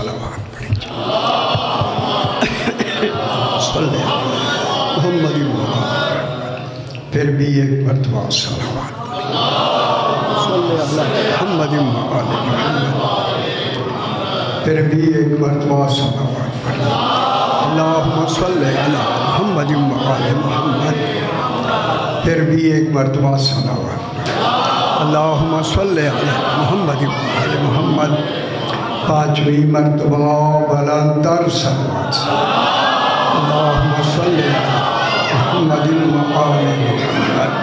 صلوات پڑھیں صلی محمد پھر بھی ایک مرتبہ صلوات صلی محمد پھر بھی ایک مرتبہ صلوات پڑھیں اللہم صلی علی محمد محمد پھر بھی ایک مرتبہ صلوات پڑھیں اللہم صلی علی محمد محمد پانچویں مرتبہ بلندر صلوات اللہم صلی علی محمد محمد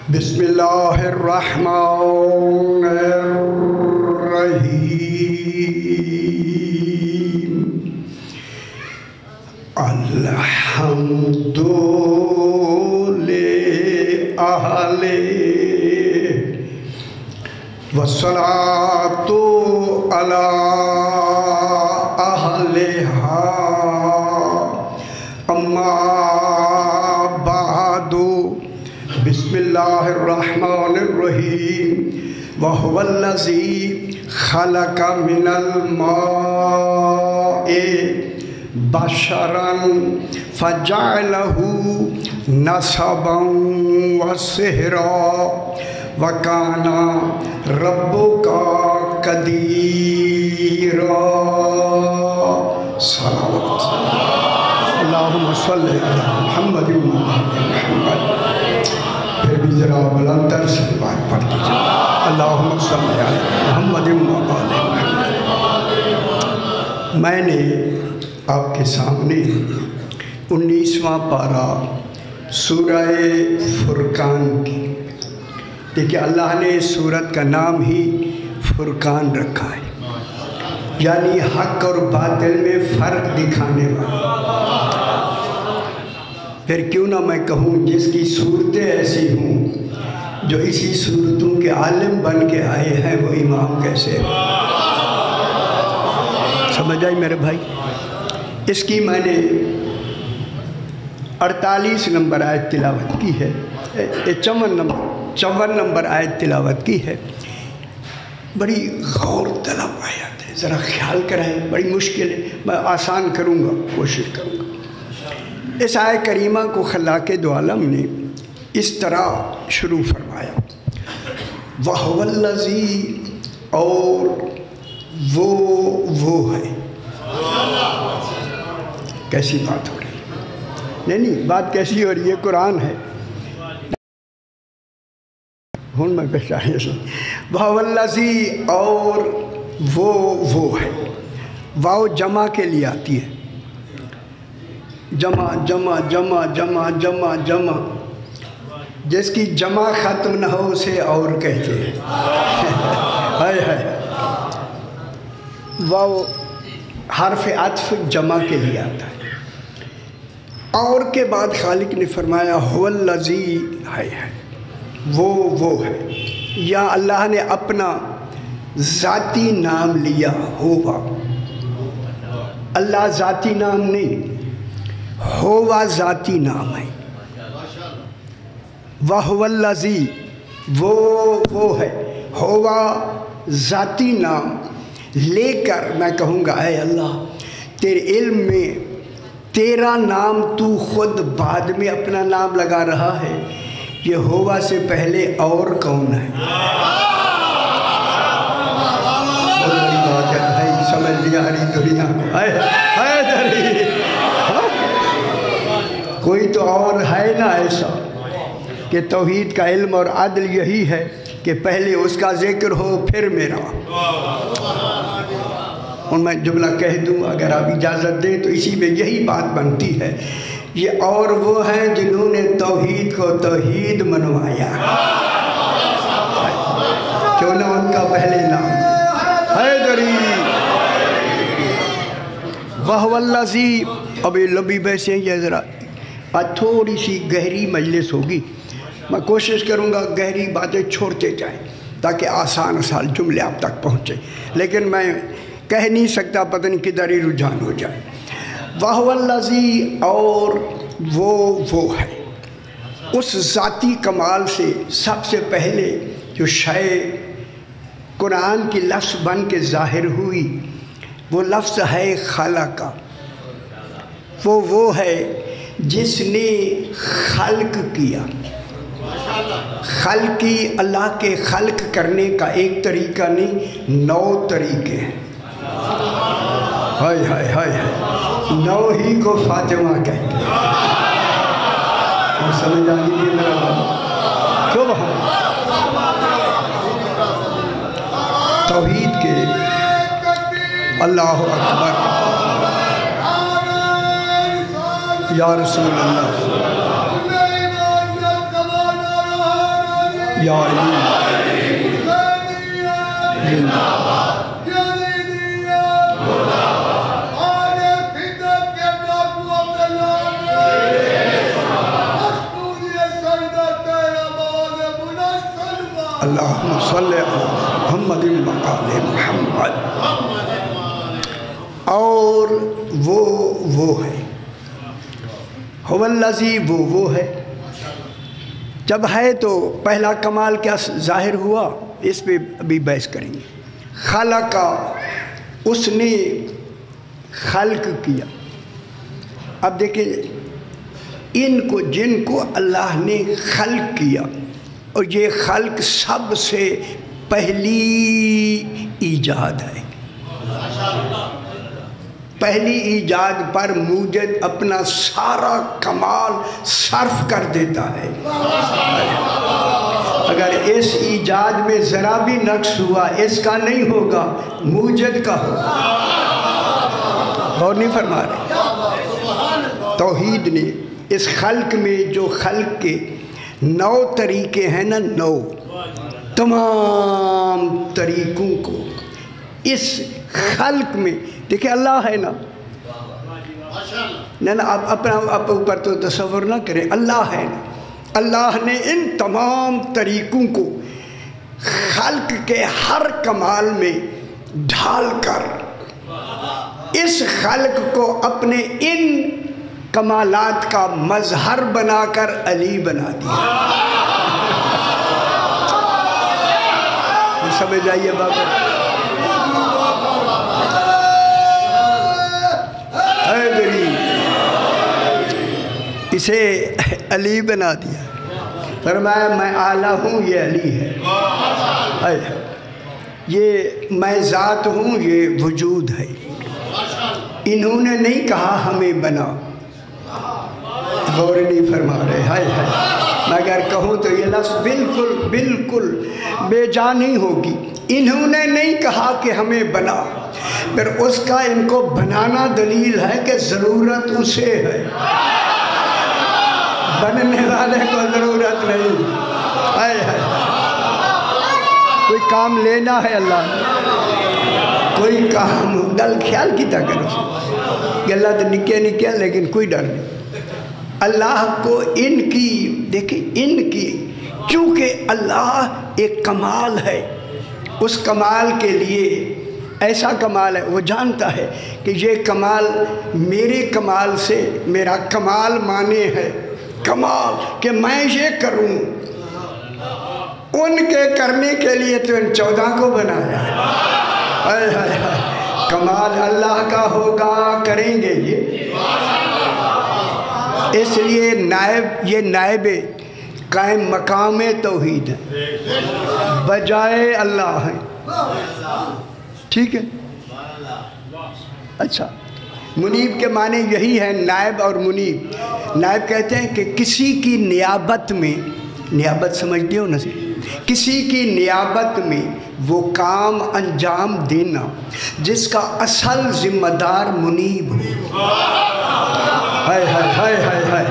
بسم اللہ الرحمن الرحیم الحمد لأہل والصلاة على أهلها أما بعد بسم الله الرحمن الرحيم وهو الذي خلق من الماء بشرا فجعله نسبا وسحرا وَكَانَ رَبُّكَ قَدِيرًا صلوات اللہم صلی علی محمد محمد پھر بھی ذرا بلندر سے بات پڑھ دیجئے اللہم صلی علی محمد محمد میں نے آپ کے سامنے 19واں پارہ سورہ فرقان کی دیکھیں اللہ نے اس سورت کا نام ہی فرقان رکھا ہے یعنی حق اور باطل میں فرق دکھانے والا پھر کیوں نہ میں کہوں جس کی صورتیں ایسی ہوں جو اسی صورتوں کے عالم بن کے آئے ہیں وہ امام کیسے ہیں سمجھ آئی میرے بھائی اس کی میں نے 48 نمبر آیت تلاوت کی ہے 54 نمبر آیت تلاوت کی ہے بڑی غور طلب آیت ہے ذرا خیال کریں بڑی مشکل ہے میں آسان کروں گا کوشش کروں گا اس آیت کریمہ کو خلاق دو عالم نے اس طرح شروع فرمایا وَهُوَ الَّذِي اور وہ ہے کیسی بات ہو رہی ہے نہیں بات کیسی ہو رہی ہے قرآن ہے ہوں میں پہچانے سے وَهُوَ الَّذِي اور وہ ہے واو جمع کے لیے آتی ہے جمع جمع جمع جمع جمع جمع جس کی جمع ختم نہ ہو اسے اور کہتے ہیں واو حرف عطف جمع کے لیے آتا ہے اور کے بعد خالق نے فرمایا هُوَ الَّذِي ہے وہ ہے یا اللہ نے اپنا ذاتی نام لیا ہوا اللہ ذاتی نام نہیں ہوا ذاتی نام ہے وَهُوَ الَّذِي وہ ہے ہوا ذاتی نام لے کر میں کہوں گا اے اللہ تیرے علم میں تیرا نام تو خود بعد میں اپنا نام لگا رہا ہے یہ ہوا سے پہلے اور کون ہے بہت بڑی بات ہے بھائی سمجھ لیا ہری دنیا کوئی تو اور ہے نا ایسا کہ توحید کا علم اور عدل یہی ہے کہ پہلے اس کا ذکر ہو پھر میرا اور میں جملہ کہہ دوں اگر آپ اجازت دیں تو اسی میں یہی بات بنتی ہے یہ اور وہ ہیں جنہوں نے توحید کو توحید منوایا کیوں نہ ان کا پہلے نام حیدری وَهُوَ الَّذِي اب یہ لبی بیسے یہ ذرا آج تھوڑی سی گہری مجلس ہوگی میں کوشش کروں گا گہری باتیں چھوڑتے جائیں تاکہ آسان جملے آپ تک پہنچے لیکن میں کہہ نہیں سکتا پتہ نہیں کدھر ہی رجحان ہو جائے وَهُوَ الَّذِي اور وہ ہے اس ذاتی کمال سے سب سے پہلے جو شے قرآن کی لفظ بن کے ظاہر ہوئی، وہ لفظ ہے خلق۔ وہ ہے جس نے خلق کیا۔ خلق کی اللہ کے خلق کرنے کا ایک طریقہ نہیں، 9 طریقے ہیں۔ ہائے ہائے ہائے ہائے، 9 ہی کو فاطمہ کہتے ہیں۔ سمجھ آ گئی میرا بات؟ سبحان توحید کے اللہ اکبر، یا رسول اللہ، یا علی زندہ اللہم صلی علی محمد وآل محمد۔ اور وہ ہے هو الذی، وہ ہے۔ جب ہے تو پہلا کمال کیا ظاہر ہوا، اس پہ ابھی بحث کریں گے۔ خلق، اس نے خلق کیا۔ اب دیکھیں ان کو، جن کو اللہ نے خلق کیا، اور یہ خلق سب سے پہلی ایجاد ہے۔ پہلی ایجاد پر موجد اپنا سارا کمال صرف کر دیتا ہے۔ اگر اس ایجاد میں ذرا بھی نقص ہوا، اس کا نہیں ہوگا، موجد کا ہوگا۔ اور نہیں فرما رہے؟ توحید نے اس خلق میں جو خلق کے 9 طریقے ہیں نا، 9 تمام طریقوں کو اس خلق میں دیکھیں۔ اللہ ہے نا، آپ اپنا اوپر تو تصور نہ کریں، اللہ ہے نا۔ اللہ نے ان تمام طریقوں کو خلق کے ہر کمال میں ڈھال کر اس خلق کو اپنے ان کمالات کا مظہر بنا کر علی بنا دیا۔ سمجھ آئیے بابا؟ اسے علی بنا دیا، فرمایا میں اعلیٰ ہوں، یہ علی ہے۔ یہ میں ذات ہوں، یہ وجود ہے۔ انہوں نے نہیں کہا ہمیں بنا، غور نہیں فرما رہے۔ ہائے ہائے، میں اگر کہوں تو یہ لفظ بالکل بالکل بے جا نہیں ہوگی۔ انہوں نے نہیں کہا کہ ہمیں بنا، پھر اس کا ان کو بنانا دلیل ہے کہ ضرورت اسے ہے، بننے والے کو ضرورت نہیں۔ ہائے ہائے، کوئی کام لینا ہے اللہ نے، کوئی کام دل خیال کی کرو کہ اللہ تو نکے نکے، لیکن کوئی ڈر نہیں۔ اللہ کو ان کی، دیکھیں ان کی، چونکہ اللہ ایک کمال ہے، اس کمال کے لیے ایسا کمال ہے، وہ جانتا ہے کہ یہ کمال میرے کمال سے، میرا کمال مانے ہے کمال کہ میں یہ کروں، ان کے کرنے کے لیے تو ان 14 کو بنایا ہے۔ کمال اللہ کا ہوگا، کریں گے یہ۔ اس لیے نائب، یہ نائب قائم مقام توحید ہے، بجائے اللہ ہے۔ ٹھیک ہے؟ اچھا، منیب کے معنی یہی ہے، نائب اور منیب۔ نائب کہتے ہیں کہ کسی کی نیابت میں، نیابت سمجھتے ہو نا، کسی کی نیابت میں وہ کام انجام دینا جس کا اصل ذمہ دار منیب ہو۔ ہائے ہائے ہائے ہائے ہائے،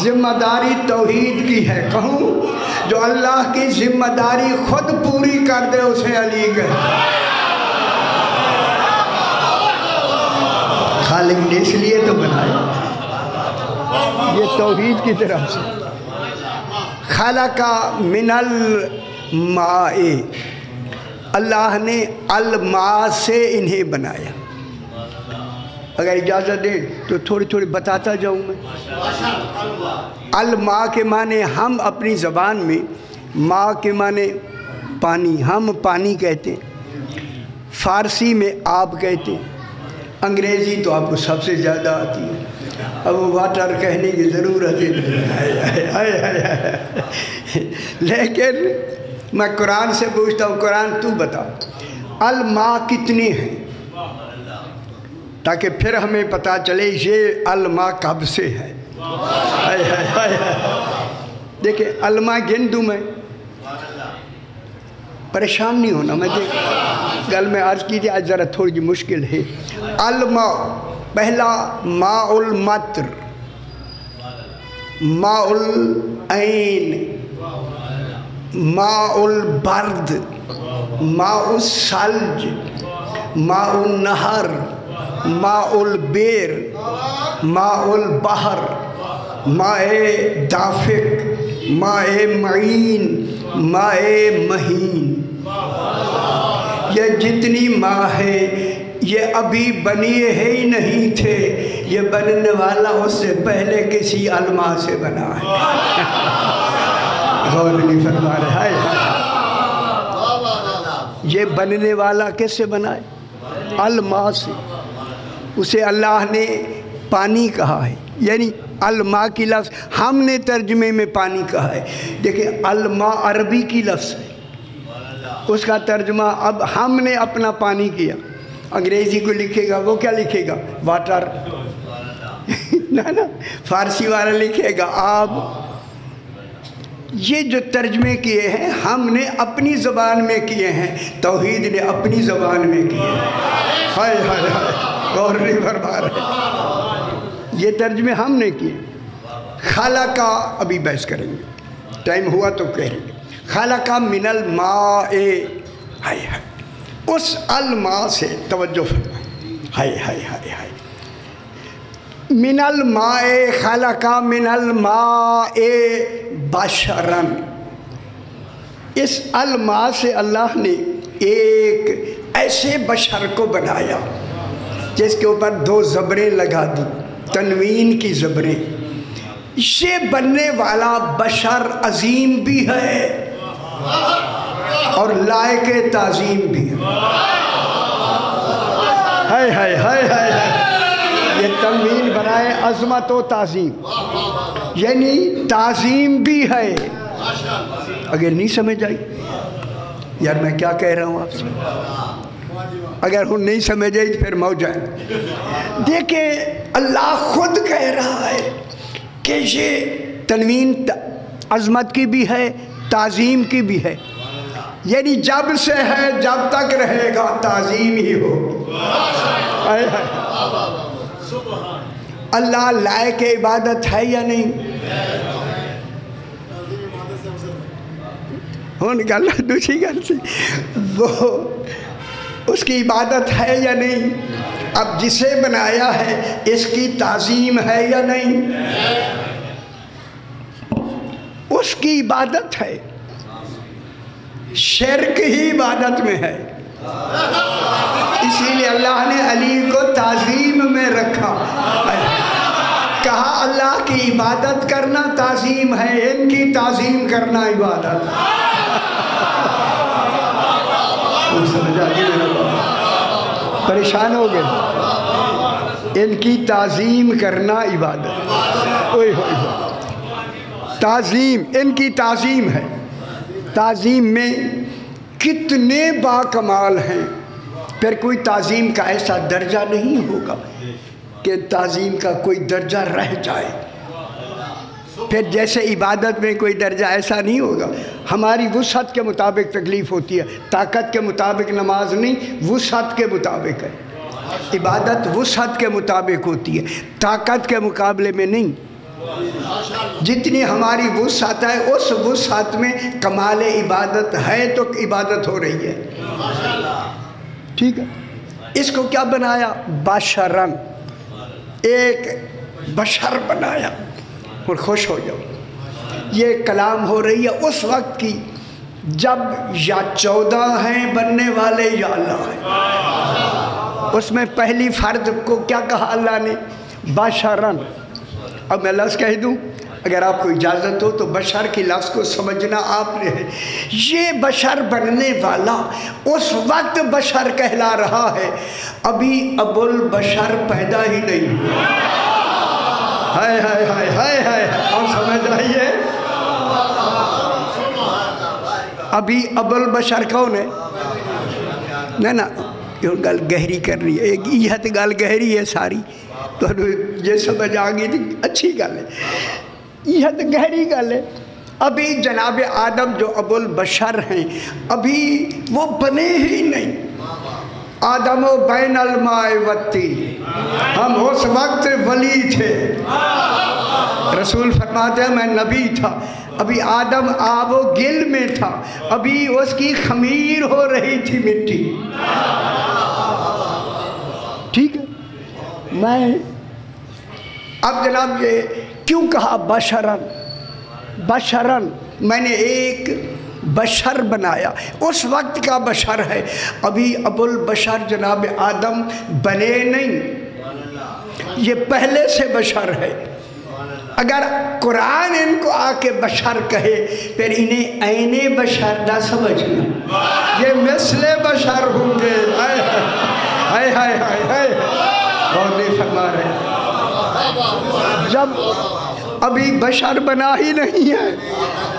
ذمہ داری توحید کی ہے۔ کہوں جو اللہ کی ذمہ داری خود پوری کر دے اسے علی کہے۔ خالق نے اس لیے تو بنایا، یہ توحید کی طرف سے۔ خلق من الماء، اللہ نے الماء سے انہیں بنایا۔ اگر اجازت دیں تو تھوڑی تھوڑی بتاتا جاؤں میں۔ الماء کے معنی ہم اپنی زبان میں، ماء کے معنی پانی، ہم پانی کہتے ہیں، فارسی میں آب کہتے ہیں، انگریزی تو آپ کو سب سے زیادہ آتی ہے، اب واٹر کہنے کی ضرورت ہی نہیں، لیکن میں قرآن سے پوچھتا ہوں، قرآن تو بتا الماء کتنے ہیں، تاکہ پھر ہمیں پتہ چلے یہ الماء کب سے ہے۔ دیکھیں الماء گن دوں میں، پریشان نہیں ہونا، میں گل میں عرض کیجیے، آج ذرا تھوڑی جی مشکل ہے۔ الماء، پہلا ماء المطر، ماء العین، ماء البرد، ماء الثلج، ماء النہر، ماء البیر، ماء البحر، ماء دافق، ماء معین، ماء مہین۔ یہ جتنی ماء ہے یہ ابھی بنی ہے ہی نہیں تھے، یہ بننے والا اس سے پہلے کسی الماء سے بنا ہے۔ غور نہیں فرما رہے ہیں، یہ بننے والا کس سے بنا ہے؟ الماء سے۔ اسے اللہ نے پانی کہا ہے، یعنی الماء کی لفظ ہم نے ترجمے میں پانی کہا ہے۔ دیکھیں الماء عربی کی لفظ ہے، اس کا ترجمہ اب ہم نے اپنا پانی کیا۔ انگریزی کو لکھے گا وہ کیا لکھے گا؟ واٹر، نا فارسی والا لکھے گا آب۔ یہ جو ترجمے کیے ہیں ہم نے اپنی زبان میں کیے ہیں، توحید نے اپنی زبان میں کیے ہیں۔ ہائے ہائے ہائے، غور نہیں فرما رہے، یہ ترجمے ہم نے کیے۔ خلق، ابھی بحث کریں گے، ٹائم ہوا تو کہیں گے۔ خلق من الماء، ہائے ہائے، اس الماء سے توجہ فرمائیں، ہائے ہائے ہائے ہائے، من الماء، خلق من الماء بشرا، اس الماء سے اللہ نے ایک ایسے بشر کو بنایا جس کے اوپر دو زبریں لگا دی، تنوین کی زبریں۔ یہ بننے والا بشر عظیم بھی ہے اور لائق تعظیم بھی ہے۔ ہائے ہائے ہائے ہائے، یہ تنوین برائے عظمت و تعظیم، یعنی تعظیم بھی ہے۔ اگر نہیں سمجھ آئی یار میں کیا کہہ رہا ہوں آپ سے، اگر ہم نہیں سمجھ آئی تو پھر موجائیں۔ دیکھیں اللہ خود کہہ رہا ہے کہ یہ تنوین عظمت کی بھی ہے، تعظیم کی بھی ہے، یعنی جب سے ہے جب تک رہے گا تعظیم ہی ہو۔ اللہ لائق عبادت ہے یا نہیں؟ اللہ دوسری گل سے وہ اس کی عبادت ہے یا نہیں؟ اب جسے بنایا ہے اس کی تعظیم ہے یا نہیں؟ اس کی عبادت ہے، شرک ہی عبادت میں ہے، اسی لیے اللہ نے علی کو تعظیم میں رکھا، کہا اللہ کی عبادت کرنا تعظیم ہے، ان کی تعظیم کرنا عبادت ہے۔ پریشان ہو گئے، ان کی تعظیم کرنا عبادت، اوئے ہوئے ہوئے، تعظیم ان کی تعظیم ہے۔ تعظیم میں کتنے باکمال ہیں، پھر کوئی تعظیم کا ایسا درجہ نہیں ہوگا کہ تعظیم کا کوئی درجہ رہ جائے، پھر جیسے عبادت میں کوئی درجہ ایسا نہیں ہوگا۔ ہماری وسعت کے مطابق تکلیف ہوتی ہے، طاقت کے مطابق نماز نہیں، وسعت کے مطابق ہے عبادت، وسعت کے مطابق ہوتی ہے، طاقت کے مقابلے میں نہیں۔ جتنی ہماری وسعت ہے اس وسعت میں کمال عبادت ہے تو عبادت ہو رہی ہے، ٹھیک ہے۔ اس کو کیا بنایا؟ بشرن، ایک بشر بنایا، اور خوش ہو جاؤ، یہ کلام ہو رہی ہے اس وقت کی جب یا 14 ہیں بننے والے یا اللہ ہے۔ اس میں پہلی فرد کو کیا کہا اللہ نے؟ بشرن۔ اب میں لفظ کہہ دوں، اگر آپ کو اجازت ہو تو بشر کے لفظ کو سمجھنا آپ نے ہے. یہ بشر بننے والا اس وقت بشر کہلا رہا ہے، ابھی ابو البشر پیدا ہی نہیں ہوا. ہائے ہائے ہائے ہائے ہائے، اور سمجھ رہی ہے ابھی ابو البشر کون ہے؟ نا یہ گل گہری کر رہی ہے، یہ تو گل گہری ہے ساری، تو یہ سمجھ آگئی تھی اچھی گل ہے. یہ تو گہری گل ہے. ابھی جناب آدم جو ابو البشر ہیں ابھی وہ بنے ہی نہیں. آدم و بین الماء والطین، ہم اس وقت ولی تھے. رسول فرماتے ہیں میں نبی تھا، ابھی آدم آب و گل میں تھا، ابھی اس کی خمیر ہو رہی تھی مٹی. ٹھیک ہے. میں اب جناب یہ کیوں کہا بشرن؟ بشرن میں نے ایک بشر بنایا، اس وقت کا بشر ہے، ابھی ابو البشر جناب آدم بنے نہیں، یہ پہلے سے بشر ہے. اگر قرآن ان کو آ کے بشر کہے پھر انہیں عین بشر نہ سمجھنا، یہ مثل بشر ہوں گے. ہائے ہائے ہائے ہائے، بہت نہیں فرما رہے. جب ابھی بشر بنا ہی نہیں ہے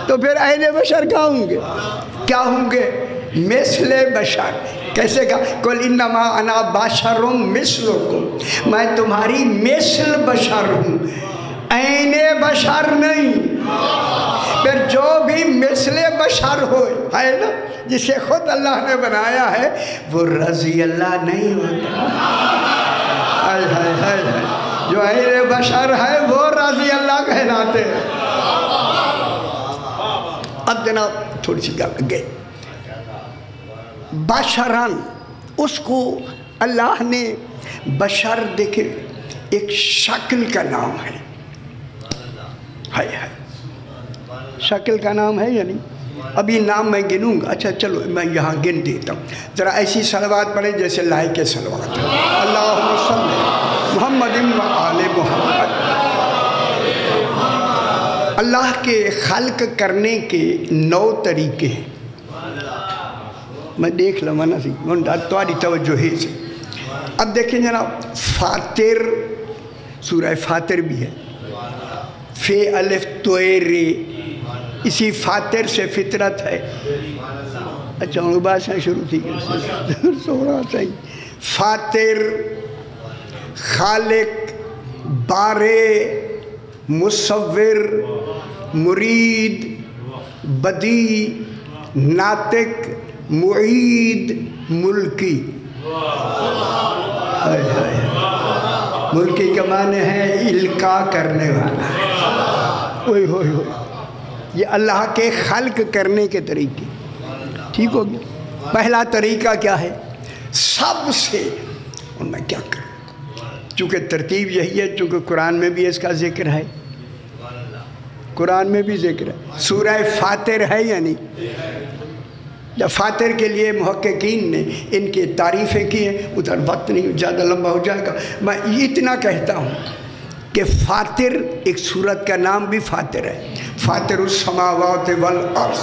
تو پھر عین بشر کیا ہوں گے؟ کیا ہوں گے؟ مثل بشر. کیسے کہا؟ قل انما انا بشر مثلکم، میں تمہاری مثل بشر ہوں، عین بشر نہیں. پھر جو بھی مثل بشر ہو ہے نا، جسے خود اللہ نے بنایا ہے، وہ رضی اللہ نہیں ہوتا. ہائے ہائے ہائے ہائے، جو عین بشر ہے وہ رضی اللہ کہلاتے ہیں. اب جناب تھوڑی سی گل گئے. بشرن اس کو اللہ نے بشر دیکھے ایک شکل کا نام ہے. ہے شکل کا نام ہے یا نہیں؟ ابھی نام میں گنوں گا. اچھا چلو میں یہاں گن دیتا ہوں. ذرا ایسی صلوات پڑھیں جیسے لائق صلوات ہے. اللہم صلی محمد و آل محمد. اللہ کے خلق کرنے کے 9 طریقے ہیں. میں دیکھ لوں نا سی تمہاری توجہ ہے سے. اب دیکھیں جناب، فاتر، سورہ فاتر بھی ہے، فے الف توے رے، اسی فاتر سے فطرت ہے. اچھا ان بات سے شروع تھی سونا صحیح. فاتر، خالق، بارے، مصور، مرید، بدی، ناطق، معید، ملکی. ملکی کا معنی ہے القاء کرنے والا. اوئے ہوئے ہوئے، یہ اللہ کے خلق کرنے کے طریقے. ٹھیک ہو گیا. پہلا طریقہ کیا ہے؟ سب سے، اور میں کیا کروں، چونکہ ترتیب یہی ہے، چونکہ قرآن میں بھی اس کا ذکر ہے، قرآن میں بھی ذکر ہے. سورہ فاتر ہے یا نہیں؟ جب فاتر کے لیے محققین نے ان کی تعریفیں کی ہیں، ادھر وقت نہیں زیادہ لمبا ہو جائے گا. میں اتنا کہتا ہوں کہ فاتر ایک سورت کا نام بھی فاتر ہے. فاتر السماوات والارض،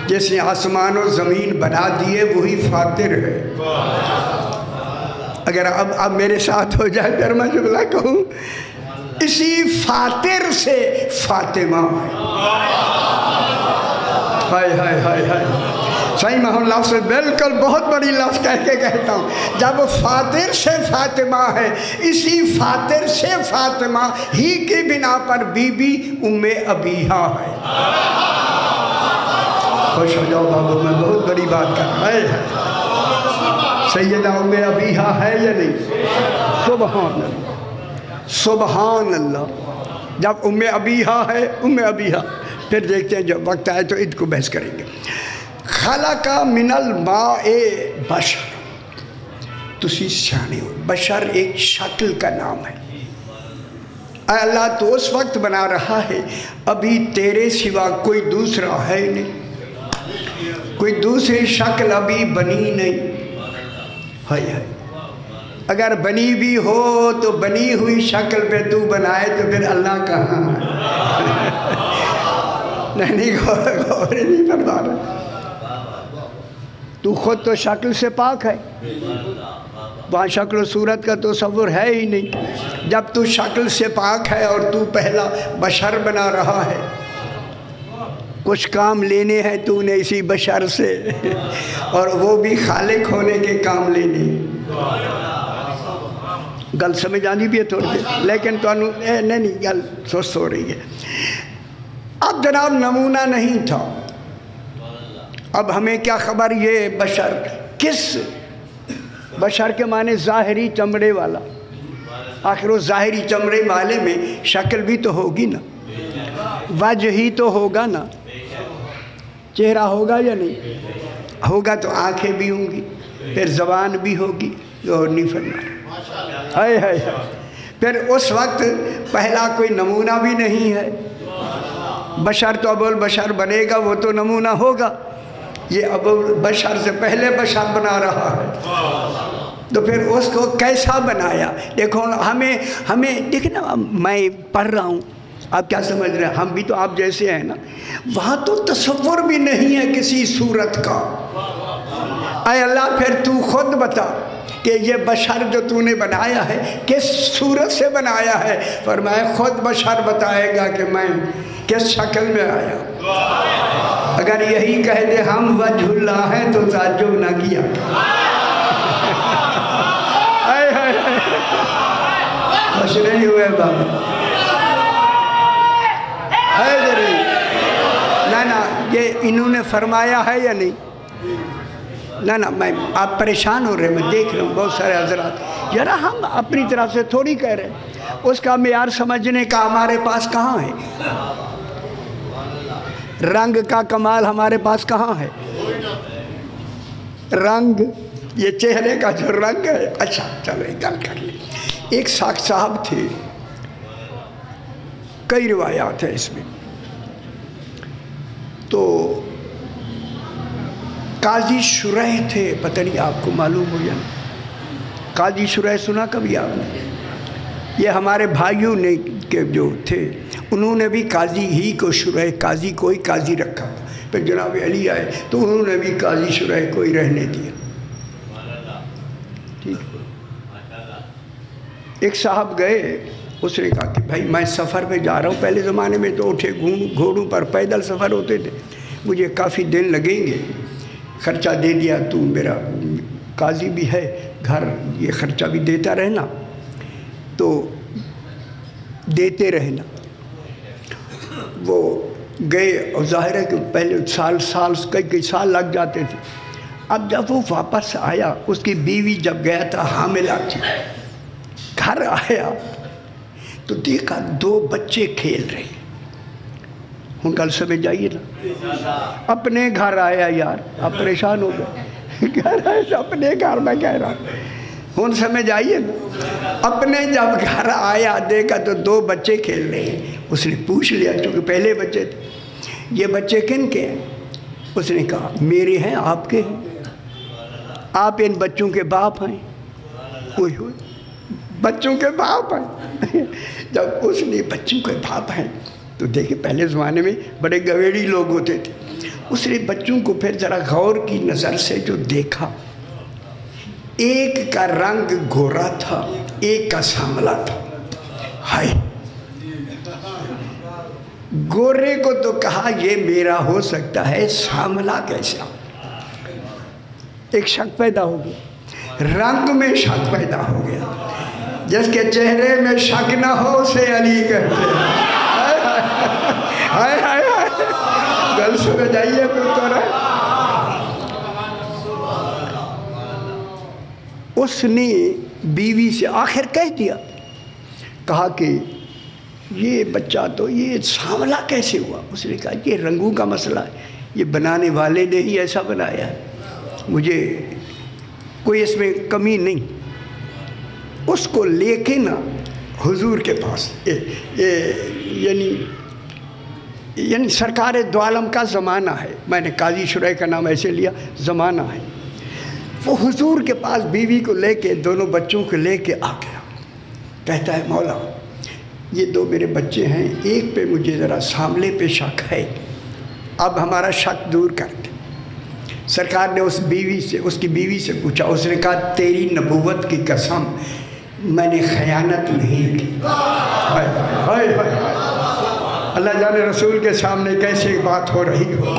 جس نے آسمان و زمین بنا دیے وہی فاتر ہے. اگر اب میرے ساتھ ہو جائے پھر میں جملہ کہوں، اسی فاتر سے فاطمہ ہے. ہائے ہائے ہائے ہائے، صحیح میں ہوں لفظ بالکل بہت بڑی لفظ کہہ کے کہتا ہوں. جب فاتر سے فاطمہ ہے، اسی فاتر سے فاطمہ ہی کی بنا پر بی بی ام ابیہا ہے. خوش ہو جاؤ بابو، میں بہت بڑی بات کر رہا ہے. سیدہ ام ابیہا ہے یا نہیں؟ سبحان اللہ سبحان اللہ. جب ام ابیہا ہے، ام ابیہا، پھر دیکھتے ہیں جب وقت آئے تو ان کو بحث کریں گے. خلق من الماء بشر، تسی سیانے ہو، بشر ایک شکل کا نام ہے. اے اللہ تو اس وقت بنا رہا ہے ابھی تیرے سوا کوئی دوسرا ہے نہیں، کوئی دوسری شکل ابھی بنی نہیں. ہائے ہائے. اگر بنی بھی ہو تو بنی ہوئی شکل پہ تو بنائے تو پھر اللہ کہاں ہے؟ نہیں غور نہیں فرما رہا، تو خود تو شکل سے پاک ہے، وہاں شکل و صورت کا تصور ہے ہی نہیں۔ جب تو شکل سے پاک ہے اور تو پہلا بشر بنا رہا ہے، کچھ کام لینے ہیں تو نے اسی بشر سے، اور وہ بھی خالق ہونے کے کام لینے۔ گل سمجھ آنی بھی ہے تھوڑی دیر، لیکن تو نہیں گل سست ہو رہی ہے۔ اب جناب نمونہ نہیں تھا، اب ہمیں کیا خبر یہ بشر کس بشر کے معنی ظاہری چمڑے والا، آخر وہ ظاہری چمڑے والے میں شکل بھی تو ہوگی نا، وجہ ہی تو ہوگا نا، چہرہ ہوگا یا نہیں ہوگا؟ تو آنکھیں بھی ہوں گی، پھر زبان بھی ہوگی، اور نہیں فرمایا ہائے ہائے۔ پھر اس وقت پہلا کوئی نمونہ بھی نہیں ہے، بشر تو ابو البشر بنے گا، وہ تو نمونہ ہوگا، یہ ابو البشر سے پہلے بشر بنا رہا ہے، تو پھر اس کو کیسا بنایا؟ دیکھو ہمیں دیکھنا، میں پڑھ رہا ہوں، آپ کیا سمجھ رہے ہیں؟ ہم بھی تو آپ جیسے ہیں نا، وہاں تو تصور بھی نہیں ہے کسی صورت کا۔ اے اللہ پھر تو خود بتا کہ یہ بشر جو تو نے بنایا ہے کس صورت سے بنایا ہے؟ فرمایا خود بشر بتائے گا کہ میں کس شکل میں آیا۔ اگر یہی کہہ دے ہم وجہ اللہ ہیں تو تعجب نہ کیا۔ خوش نہیں ہوئے بابا؟ نہ یہ انہوں نے فرمایا ہے یا نہیں؟ نہ میں آپ پریشان ہو رہے ہیں، میں دیکھ رہا ہوں بہت سارے حضرات، یار ہم اپنی طرف سے تھوڑی کہہ رہے ہیں، اس کا معیار سمجھنے کا ہمارے پاس کہاں ہے؟ رنگ کا کمال ہمارے پاس کہاں ہے؟ رنگ، یہ چہرے کا جو رنگ ہے۔ اچھا چلو ایک گل کر لیں۔ ایک ساکھ صاحب تھے، کئی روایات ہیں اس میں، تو قاضی شریح تھے، پتہ نہیں آپ کو معلوم ہو یا نہیں؟ قاضی شریح سنا کبھی آپ نے؟ یہ ہمارے بھائیوں نے کے جو تھے انہوں نے بھی قاضی ہی کو شریح، قاضی کوئی قاضی رکھا تھا، پھر جناب علی آئے تو انہوں نے بھی قاضی شریح کو ہی رہنے دیا۔ ٹھیک، ایک صاحب گئے، اس نے کہا کہ بھائی میں سفر پہ جا رہا ہوں، پہلے زمانے میں تو اٹھے گھوڑوں پر پیدل سفر ہوتے تھے، مجھے کافی دن لگیں گے، خرچہ دے دیا، تو میرا قاضی بھی ہے گھر، یہ خرچہ بھی دیتا رہنا، تو دیتے رہنا۔ وہ گئے اور ظاہر ہے کہ پہلے کئی سال لگ جاتے تھے۔ اب جب وہ واپس آیا، اس کی بیوی جب گیا تھا حاملہ تھی، گھر آیا تو دیکھا 2 بچے کھیل رہے ہیں۔ ہن گل سمجھ آئیے نا، اپنے گھر آیا یار، آپ پریشان ہو گئے، گھر آئے اپنے گھر میں کہہ رہا ہوں، ہن سمجھ آئیے نا، اپنے جب گھر آیا دیکھا تو 2 بچے کھیل رہے ہیں۔ اس نے پوچھ لیا کیونکہ پہلے بچے تھے، یہ بچے کن کے ہیں؟ اس نے کہا میرے ہیں، آپ کے ہیں، آپ ان بچوں کے باپ ہیں۔ ہوئے بچوں کے باپ ہیں۔ جب اس نے بچوں کے باپ ہیں تو دیکھیں پہلے زمانے میں بڑے گویڑی لوگ ہوتے تھے، اس نے بچوں کو پھر ذرا غور کی نظر سے جو دیکھا، ایک کا رنگ گورا تھا، ایک کا سانولا تھا۔ ہائے، گورے کو تو کہا یہ میرا ہو سکتا ہے، سانولا کیسا؟ ایک شک پیدا ہو گیا، رنگ میں شک پیدا ہو گیا۔ جس کے چہرے میں شک نہ ہو اسے علی کہتے ہیں۔ ہائے ہائے ہائے، گل سمجھ آئیے پتر۔ اس نے بیوی سے آخر کہہ دیا، کہا کہ یہ بچہ تو یہ سانولا کیسے ہوا؟ اس نے کہا یہ رنگوں کا مسئلہ ہے، یہ بنانے والے نے ہی ایسا بنایا ہے، مجھے کوئی اس میں کمی نہیں۔ اس کو لے کے نا حضور کے پاس، یعنی سرکار دو عالم کا زمانہ ہے، میں نے قاضی شریح کا نام ایسے لیا، زمانہ ہے، وہ حضور کے پاس بیوی کو لے کے دونوں بچوں کو لے کے آ گیا. کہتا ہے مولا یہ دو میرے بچے ہیں, ایک پہ مجھے ذرا سامنے پہ شک ہے, اب ہمارا شک دور کر دے. سرکار نے اس کی بیوی سے پوچھا, اس نے کہا تیری نبوت کی قسم میں نے خیانت نہیں کی. اللہ جانے رسول کے سامنے کیسے بات ہو رہی ہو.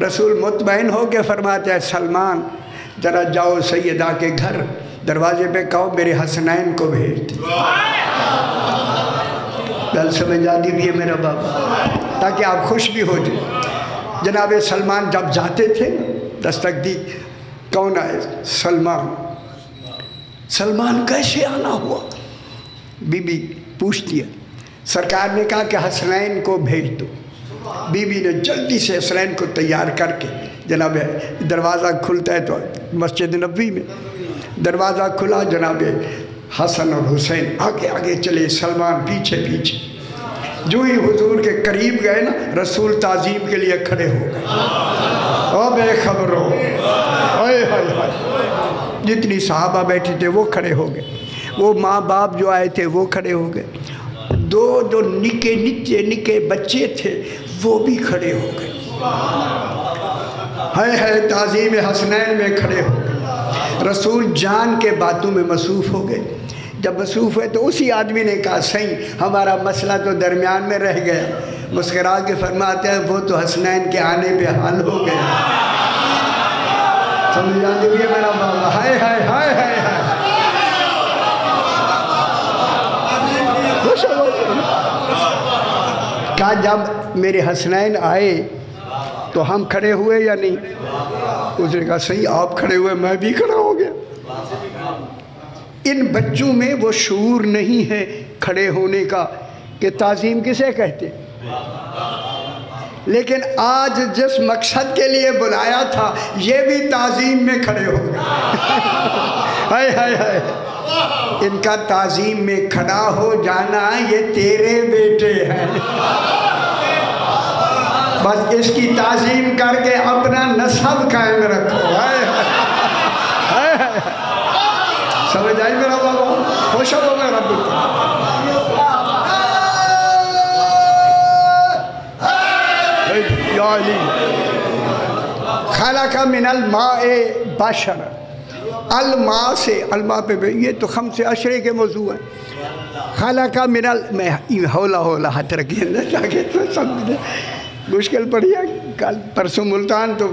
رسول مطمئن ہو کے فرماتے ہیں سلمان ذرا جاؤ سیدہ کے گھر, دروازے پہ کہو میرے حسنین کو بھیج دے. گل سمجھ آتی بھی ہے میرا بابا, تاکہ آپ خوش بھی ہو جائیں. جناب سلمان جب جاتے تھے دستک دی, کون آئے؟ سلمان. سلمان کیسے آنا ہوا؟ بی بی پوچھتی ہے. سرکار نے کہا کہ حسنین کو بھیج دو. بی بی نے جلدی سے حسنین کو تیار کر کے, جناب دروازہ کھلتا ہے تو مسجد نبوی میں دروازہ کھلا, جناب حسن اور حسین آگے آگے چلے, سلمان پیچھے پیچھے. جو ہی حضور کے قریب گئے نا, رسول تعظیم کے لیے کھڑے ہو گئے. او بے خبرو, جتنی صحابہ بیٹھے تھے وہ کھڑے ہو گئے, وہ ماں باپ جو آئے تھے وہ کھڑے ہو گئے, دو جو نکے بچے تھے وہ بھی کھڑے ہو گئے. ہے تعظیم حسنین میں کھڑے ہو گئے. رسول جان کے باتوں میں مصروف ہو گئے. جب مصروف ہوئے تو اسی آدمی نے کہا صحیح ہمارا مسئلہ تو درمیان میں رہ گیا. مسکرا کے فرماتے ہیں وہ تو حسنین کے آنے پہ حل ہو گیا. سمجھ جاتے ہوئے میرا بابا, ہائے ہائے ہائے ہائے ہائے. خوش ہو کہا جب میرے حسنین آئے تو ہم کھڑے ہوئے یا نہیں؟ اس نے کہا صحیح آپ کھڑے ہوئے, میں بھی کھڑا ہو گیا. ان بچوں میں وہ شعور نہیں ہے کھڑے ہونے کا کہ تعظیم کسے کہتے. لیکن آج جس مقصد کے لیے بلایا تھا یہ بھی تعظیم میں کھڑے ہو گئے. ہائے ہائے ہائے, ان کا تعظیم میں کھڑا ہو جانا یہ تیرے بیٹے ہیں. بس اس کی تعظیم کر کے اپنا نسب قائم رکھو. ہائے ہائے ہائے, سمجھ آئی میرا بابا؟ خوش ہو میرا بیٹا. یا علی خلق من الماء بشر. الماء سے, الماء پہ یہ تو خمس عشرے کے موضوع ہیں. خلق من میں ہولا ہاتھ رکھیے تاکہ تو سمجھے. مشکل پڑی ہے. کل پرسوں ملتان تو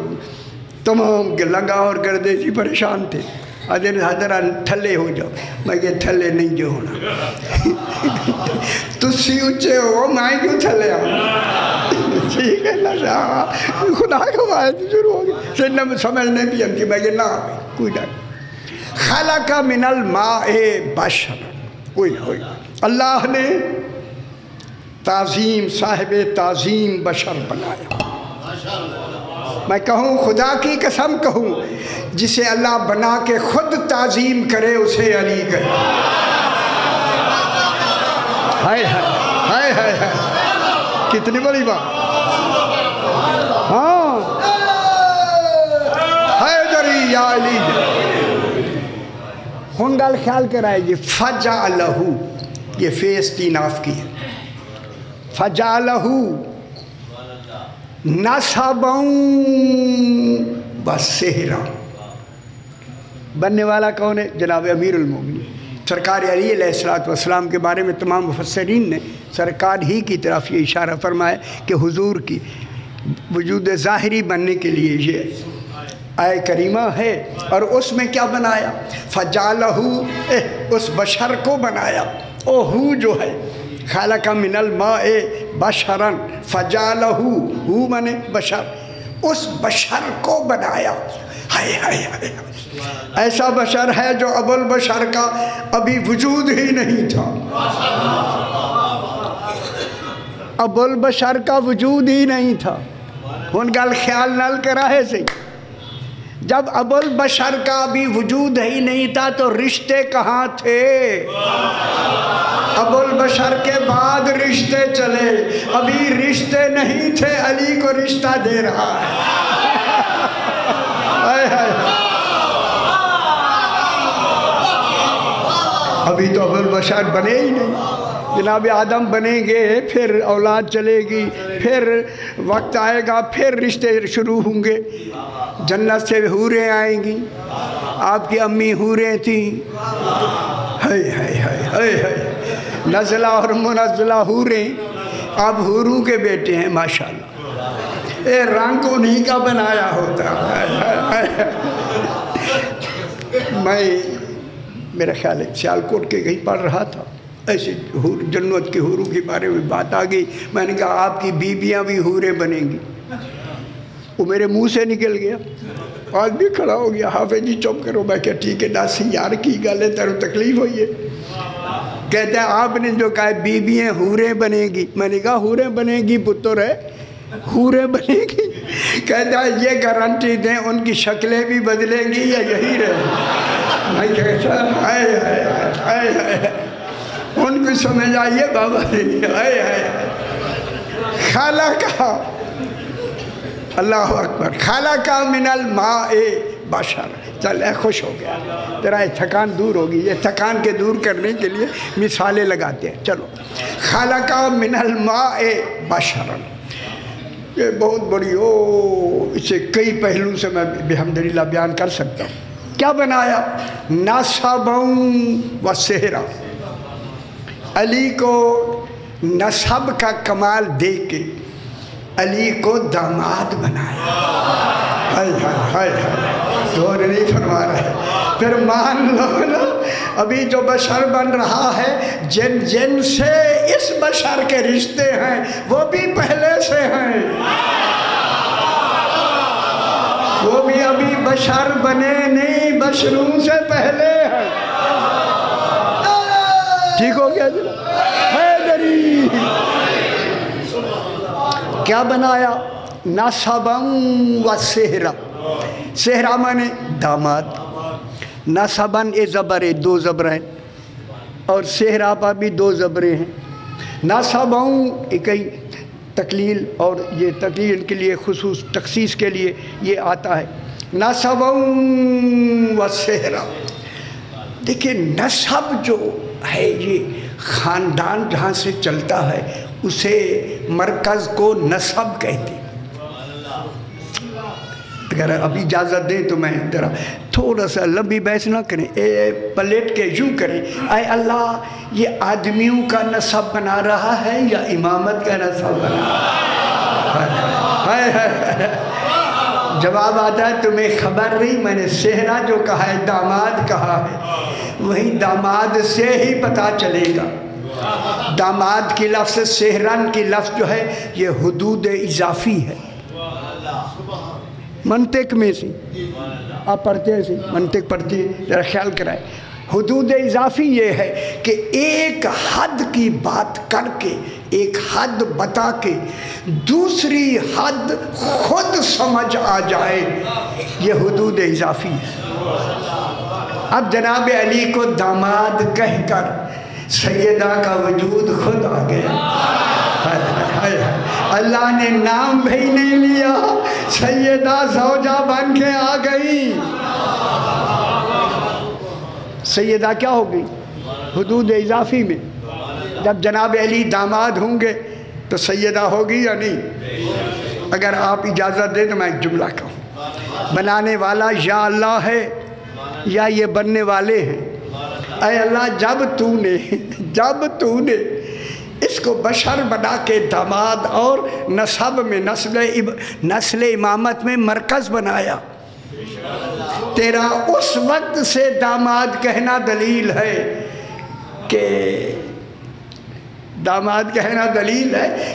تمام لنگا اور گردے جی پریشان تھے. حضرت تھلے ہو جاؤ. میں کہ تھلے نہیں جو ہونا, تسی اچھے ہو میں کیوں تھلے آؤں. ٹھیک ہے نا, خدا کا واحد شروع ہو گیا. سنم سمجھنے بھی ہم کی میں کہ نہ کوئی ڈر. خلق من الماء بشر, کوئی ہوئی اللہ نے تعظیم صاحب تعظیم بشر بنایا. میں کہوں خدا کی قسم کہوں, جسے اللہ بنا کے خود تعظیم کرے اسے علی کہے. ہائے ہائے ہائے ہائے, کتنی بڑی بات. ہاں حیدری یا علی. ہن گل خیال کرائے جی, فجعلہ, یہ فیس تین آف کی ہے. فجعلہ نصبا وسحرا. بننے والا کون ہے؟ جناب امیر المومنین سرکار علی علیہ السلام کے بارے میں تمام مفسرین نے سرکار ہی کی طرف یہ اشارہ فرمایا کہ حضور کی وجود ظاہری بننے کے لیے یہ آئے کریمہ ہے. اور اس میں کیا بنایا؟ فجعلہ, اس بشر کو بنایا. او ہو جو ہے خلق من الماء بشرا فجعلہ, ہو منے بشر, اس بشر کو بنایا. ہائے ہائے ہائے, ایسا بشر ہے جو ابو البشر کا ابھی وجود ہی نہیں تھا. ابو البشر کا وجود ہی نہیں تھا. ان گل خیال نال کرا ہے سی. جب ابو البشر کا بھی وجود ہی نہیں تھا تو رشتے کہاں تھے؟ ابو البشر کے بعد رشتے چلے, ابھی رشتے نہیں تھے. علی کو رشتہ دے رہا ہے. ابھی تو ابو بشر بنے ہی نہیں، جناب آدم بنیں گے، پھر اولاد چلے گی، پھر وقت آئے گا، پھر رشتے شروع ہوں گے، جنت سے حوریں آئیں گی، آپ کی امی حوریں تھیں، ہائے ہائے ہائے ہائے ہائے، نزلہ اور منزلہ حوریں، آپ حوروں کے بیٹے ہیں ماشاءاللہ، اے رنگ انہی کا بنایا ہوتا ہے۔ میں میرا خیال ہے سیالکوٹ کے کہیں پڑھ رہا تھا، ایسے جنت کے حوروں کے بارے میں بات آ گئی، میں نے کہا آپ کی بیویاں بھی حوریں بنیں گی، وہ میرے منہ سے نکل گیا، آج بھی کھڑا ہو گیا، حافظ جی چپ کرو، میں کہا ٹھیک ہے ناسی یار کی گل ہے، تیرو تکلیف ہوئی ہے، کہتے ہیں آپ نے جو کہا بیویاں حوریں بنیں گی، میں نے کہا حوریں بنیں گی پتر ہے، حوریں بنیں گی، کہتا ہے یہ گارنٹی دیں ان کی شکلیں بھی بدلیں گی یا یہی رہے، میں کہتا ہائے ہائے ہائے ہائے، ان کو سمجھ آئیے بابا ہائے ہائے، خالقہ اللہ اکبر، خالقہ من الماء بشر، چل اے خوش ہو گیا، تیرا یہ تھکان دور ہوگی، یہ تھکان کے دور کرنے کے لیے مثالیں لگاتے ہیں، چلو خالقہ من الماء بشر، یہ بہت بڑی اسے کئی پہلو سے میں بحمدللہ بیان کر سکتا ہوں، کیا بنایا؟ نسبا و صہرا، علی کو نسب کا کمال دے کے علی کو داماد بنایا، ہائے ہائے ہائے ہائے، دور نہیں فرما رہے، پھر مان لو نا ابھی جو بشر بن رہا ہے، جن سے اس بشر کے رشتے ہیں وہ بھی پہلے سے ہیں، وہ بھی ابھی بشر بنے نہیں، بشروں سے پہلے ہیں، ٹھیک ہو گیا جناب؟ حیدری کیا بنایا؟ نسبا و صہرا، صہرا مانے داماد، نسباً اے زبر دو زبریں اور صہرا پر بھی دو زبریں ہیں، نسبا ایک تقلیل اور یہ تقلیل کے لیے خصوص تخصیص کے لیے یہ آتا ہے، نسبا و صہرا، دیکھیں نسب جو ہے یہ خاندان جہاں سے چلتا ہے اسے مرکز کو نسب کہتے ہیں، اگر اب اجازت دیں تو میں ذرا تھوڑا سا لمبی بحث نہ کریں، پلٹ کے یوں کریں، اے اللہ یہ آدمیوں کا نسب بنا رہا ہے یا امامت کا نسب بنا رہا ہے؟ جواب آتا ہے تمہیں خبر نہیں، میں نے صہرا جو کہا ہے داماد کہا ہے، وہی داماد سے ہی پتہ چلے گا، داماد کی لفظ صہرن کی لفظ جو ہے یہ حدود اضافی ہے، منطق میں سے آپ پڑھتے ہیں منطق پڑھتے ہیں ذرا خیال کرائیں، حدود اضافی یہ ہے کہ ایک حد کی بات کر کے ایک حد بتا کے دوسری حد خود سمجھ آ جائے، یہ حدود اضافی ہے۔ اب جناب علی کو داماد کہہ کر سیدہ کا وجود خود آ گیا، اللہ نے نام بھی نہیں لیا، سیدہ زوجہ بن کے آ گئی، سیدہ کیا ہو گئی؟ حدود اضافی میں، جب جناب علی داماد ہوں گے تو سیدہ ہوگی یا نہیں؟ اگر آپ اجازت دیں تو میں ایک جملہ کہوں، بنانے والا یا اللہ ہے یا یہ بننے والے ہیں، اے اللہ جب تو نے اس کو بشر بنا کے داماد اور نسب میں نسل امامت میں مرکز بنایا، تیرا اس وقت سے داماد کہنا دلیل ہے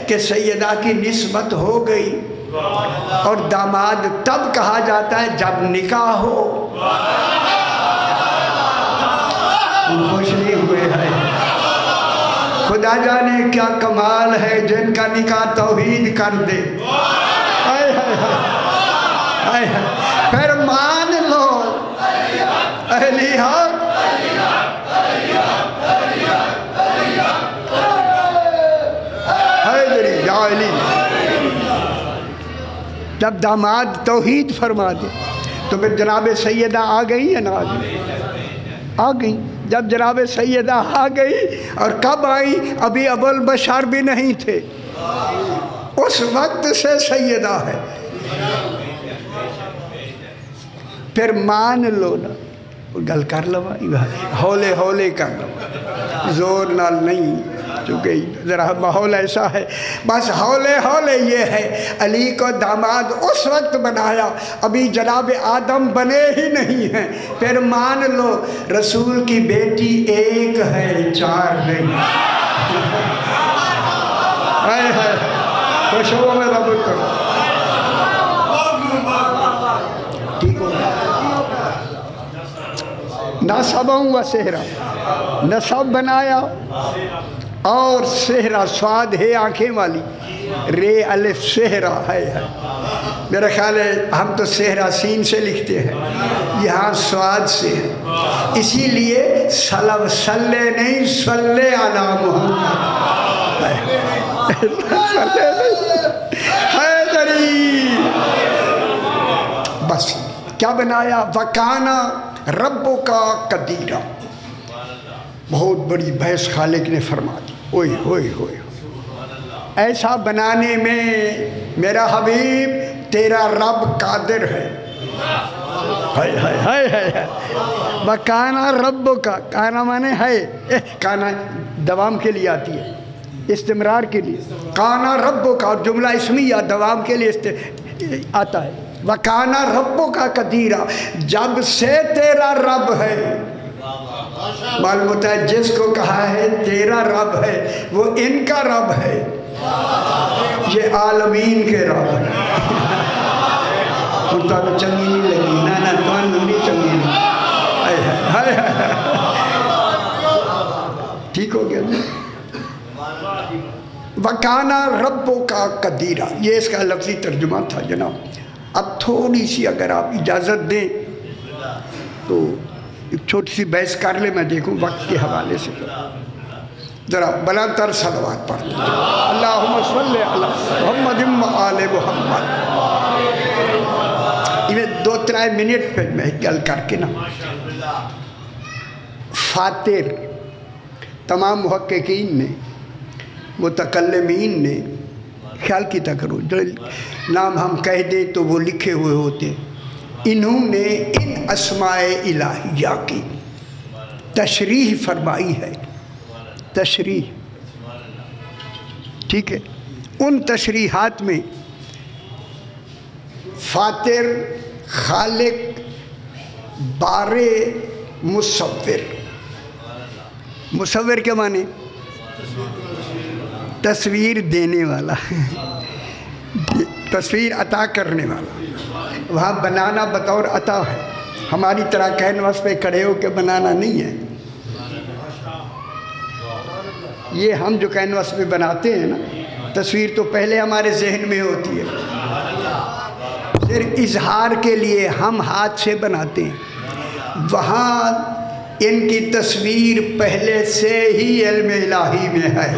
کہ سیدہ کی نسبت ہو گئی، اور داماد تب کہا جاتا ہے جب نکاح ہو، خوش نہیں ہوئے ہیں، خدا جانے کیا کمال ہے جن کا نکاح توحید کر دے، پھر مان لو اہلی حق، حیدری یا علی، جب داماد توحید فرما دے، تو پھر جناب سیدہ آ گئی یا نہ آ گئی؟ آ گئی. جب جناب سیدہ آ گئی، اور کب آئی؟ ابھی ابو البشر بھی نہیں تھے، اس وقت سے سیدہ ہے. پھر مان لو نا، گل کر لو، ہولے ہولے کر لو، زور نال نہیں، چونکہ ذرا ماحول ایسا ہے. بس ہولے ہولے یہ ہے، علی کو داماد اس وقت بنایا ابھی جناب آدم بنے ہی نہیں ہیں. پھر مان لو رسول کی بیٹی ایک ہے، چار نہیں. ہائے ہائے، خوش ہو میرا بکر. ٹھیک ہو نصبوں و سہرا، نصب بنایا، اور سہرا سواد ہے آنکھیں والی، رے الف سہرا ہے. میرا خیال ہے ہم تو سہرا سین سے لکھتے ہیں، یہاں سواد سے ہے. اسی لیے سلو صلی نہیں، صلی علی محمد. حیدری. بس کیا بنایا؟ وکانا ربو کا قدیرہ. بہت بڑی بحث خالق نے فرما دی. اوئے ہوئے ہوئے، ایسا بنانے میں میرا حبیب تیرا رب قادر ہے. ہائے ہائے ہائے ہائے. وکانا ربو کا، کانا مانے ہے، کانا دوام کے لیے آتی ہے، استمرار کے لیے. کانا ربو کا جملہ اسمیہ دوام کے لیے آتا ہے. وکانا ربو کا قدیرہ، جب سے تیرا رب ہے. معلوم ہوتا ہے جس کو کہا ہے تیرا رب ہے وہ ان کا رب ہے، یہ عالمین کے رب ہے. تو چنگی نہیں لگی، نا نہیں چنگی نہیں. ٹھیک ہو گیا. وکانا ربو کا قدیرہ، یہ اس کا لفظی ترجمہ تھا جناب. اب تھوڑی سی اگر آپ اجازت دیں تو ایک چھوٹی سی بحث کر لیں، میں دیکھوں وقت کے حوالے سے. ذرا بلند تر صلوات پڑھ لیجیے. اللہم صلی علی محمد و آل محمد. یہ 2-3 منٹ پہ میں گل کر کے نا، فاتر تمام محققین نے، متکلمین نے، خیال کی کرو جو نام ہم کہہ دیں تو وہ لکھے ہوئے ہوتے، انہوں نے ان اسماء الہیہ کی تشریح فرمائی ہے. تشریح ٹھیک ہے. ان تشریحات میں فاتر، خالق، بارے، مصور. مصور کے معنی تصویر دینے والا، تصویر عطا کرنے والا. وہاں بنانا بطور عطا ہے، ہماری طرح کینوس پہ کھڑے ہو کے بنانا نہیں ہے. یہ ہم جو کینوس پہ بناتے ہیں نا، تصویر تو پہلے ہمارے ذہن میں ہوتی ہے، صرف اظہار کے لیے ہم ہاتھ سے بناتے ہیں. وہاں ان کی تصویر پہلے سے ہی علم الہی میں ہے.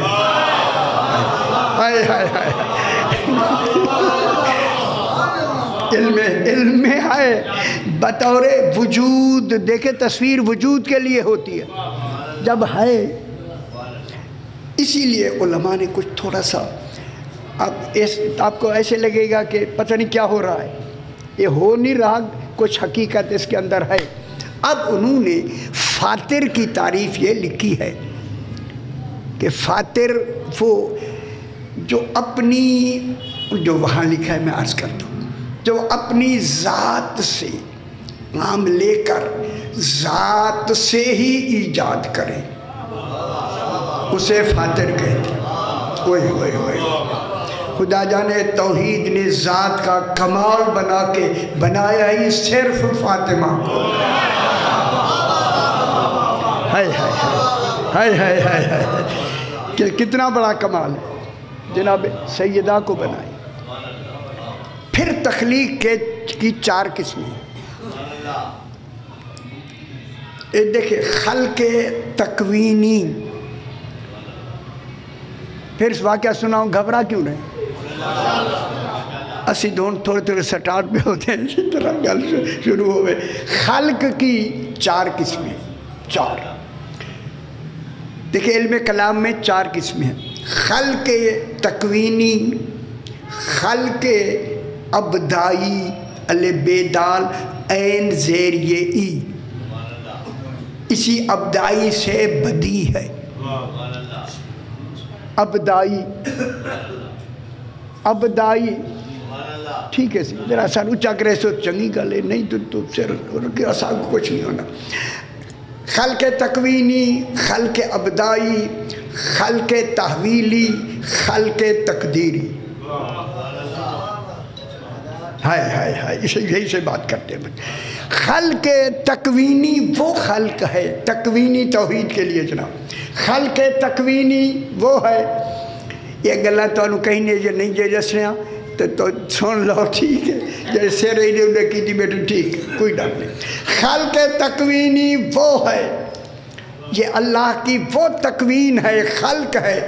علم میں ہے بطور وجود. دیکھیں تصویر وجود کے لیے ہوتی ہے جب ہے. اسی لیے علماء نے کچھ تھوڑا سا، اب آپ کو ایسے لگے گا کہ پتہ نہیں کیا ہو رہا ہے، یہ ہو نہیں رہا، کچھ حقیقت اس کے اندر ہے. اب انہوں نے فاتر کی تعریف یہ لکھی ہے کہ فاتر وہ جو اپنی، جو وہاں لکھا ہے میں عرض کرتا ہوں، جو اپنی ذات سے نام لے کر ذات سے ہی ایجاد کرے، اسے فاتر کہتے ہیں. اوئے ہوئے ہوئے. خدا جانے توحید نے ذات کا کمال بنا کے بنایا ہی صرف فاطمہ کو. ہائے ہائے ہائے ہائے ہائے، کہ کتنا بڑا کمال ہے. جناب سیدہ کو بنائی. پھر تخلیق کی 4 قسمیں. دیکھیں خلق تکوینی. پھر اس واقعہ سناؤں، گھبرا کیوں رہے؟ اسی دون تھوڑے تھوڑے سٹارٹ پہ ہوتے ہیں اسی طرح گل شروع ہوئے. خلق کی 4 قسمیں. 4 دیکھیں علم کلام میں 4 قسمیں ہیں. خلق تکوینی، خلق ابدائی الف بے دال عین زیر یہ ای، اسی ابدائی سے بدی ہے. ابدائی ٹھیک ہے ذرا سانو چک رہے سو چنگی گل ہے، نہیں تو سر آسان کچھ نہیں ہونا. خلق تکوینی، خلق ابدائی، خلق تحویلی، خلق تقدیری. ہائے یہی سے بات کرتے ہیں. خلق تکوینی وہ خلق ہے، تکوینی توحید کے لیے جناب. خلق تکوینی وہ ہے، یہ گلا تو کہیں جو نہیں جے دسنا تو سن لو ٹھیک ہے، جیسے رہی انہیں کی تھی بیٹھو ٹھیک کوئی ڈر نہیں. خلق تکوینی وہ ہے، یہ اللہ کی وہ تکوین ہے، خلق ہے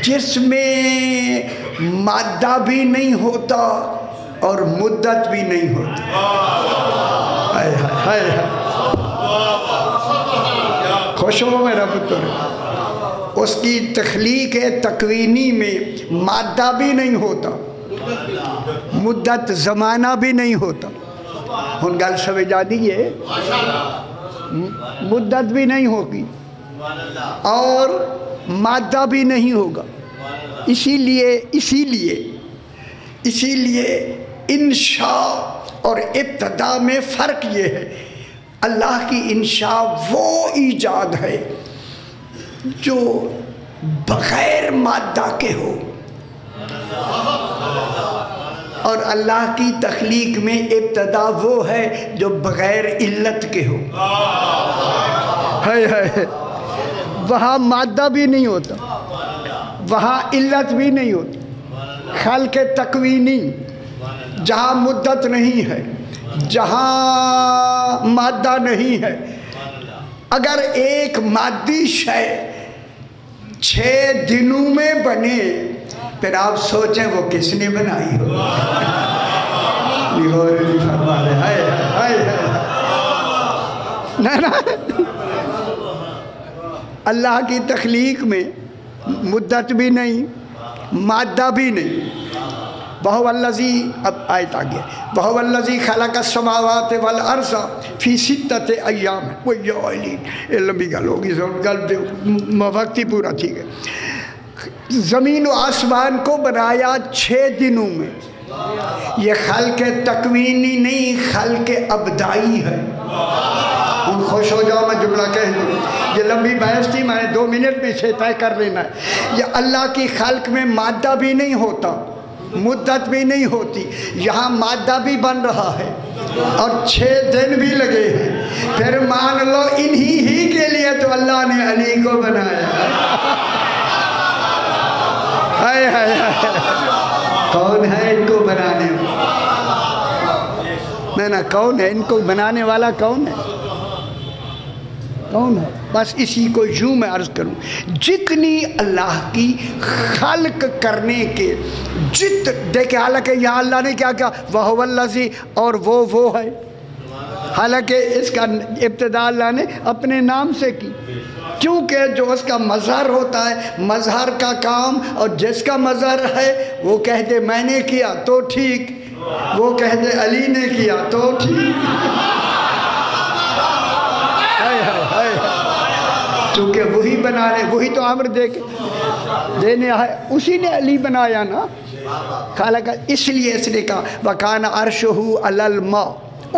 جس میں مادہ بھی نہیں ہوتا اور مدت بھی نہیں ہوتی. خوش ہو میرا پتر. اس کی تخلیق تکوینی میں مادہ بھی نہیں ہوتا، مدت زمانہ بھی نہیں ہوتا. ہن گل سمجھ آ دیئے، مدت بھی نہیں ہوگی اور مادہ بھی نہیں ہوگا. اسی لیے انشاء اور ابتدا میں فرق یہ ہے. اللہ کی انشاء وہ ایجاد ہے جو بغیر مادہ کے ہو، اور اللہ کی تخلیق میں ابتدا وہ ہے جو بغیر علت کے ہو. وہاں مادہ بھی نہیں ہوتا، وہاں علت بھی نہیں ہوتی. خلق تکوینی جہاں مدت نہیں ہے، جہاں مادہ نہیں ہے. اگر ایک مادی شے 6 دنوں میں بنے پھر آپ سوچیں وہ کس نے بنائی ہو. اللہ کی تخلیق میں مدت بھی نہیں، مادہ بھی نہیں. وَهُوَ الَّذِي اب آیت آگیا وَهُوَ الَّذِي خَلَقَ السَّمَاوَاتِ وَالْأَرْضَ فِي سِتَّةِ أَيَّامٍ. وہ یہ لمبی گل ہوگی، وقت ہی پورا ٹھیک ہے. زمین و آسمان کو بنایا 6 دنوں میں. یہ خلق تکوینی نہیں، خلق ابدائی ہے. ہم خوش ہو جاؤ میں جملہ کہہ دوں، یہ لمبی بحث تھی، میں نے 2 منٹ میں اسے طے کر لینا ہے. یہ اللہ کی خلق میں مادہ بھی نہیں ہوتا، مدت بھی نہیں ہوتی. یہاں مادہ بھی بن رہا ہے اور 6 دن بھی لگے ہیں. پھر مان لو انہی کے لیے تو اللہ نے علی کو بنایا. کون ہے ان کو بنانے والا؟ کون ہے ان کو بنانے والا؟ کون ہے؟ کون ہے؟ بس اسی کو یوں میں عرض کروں، جتنی اللہ کی خلق کرنے کے دیکھیں، حالانکہ یہاں اللہ نے کیا کہا وَهُوَ الَّذِي، اور وہ ہے. حالانکہ اس کا ابتدا اللہ نے اپنے نام سے کی، کیونکہ جو اس کا مظہر ہوتا ہے، مظہر کا کام، اور جس کا مظہر ہے وہ کہہ دے میں نے کیا تو ٹھیک، وہ کہہ دے علی نے کیا تو ٹھیک. چونکہ وہی بنانے، وہی تو امر دینے ہے، اسی نے علی بنایا نا. خالق اس لیے اس نے کہا وَكَانَ عَرْشُهُ عَلَى الْمَاءِ.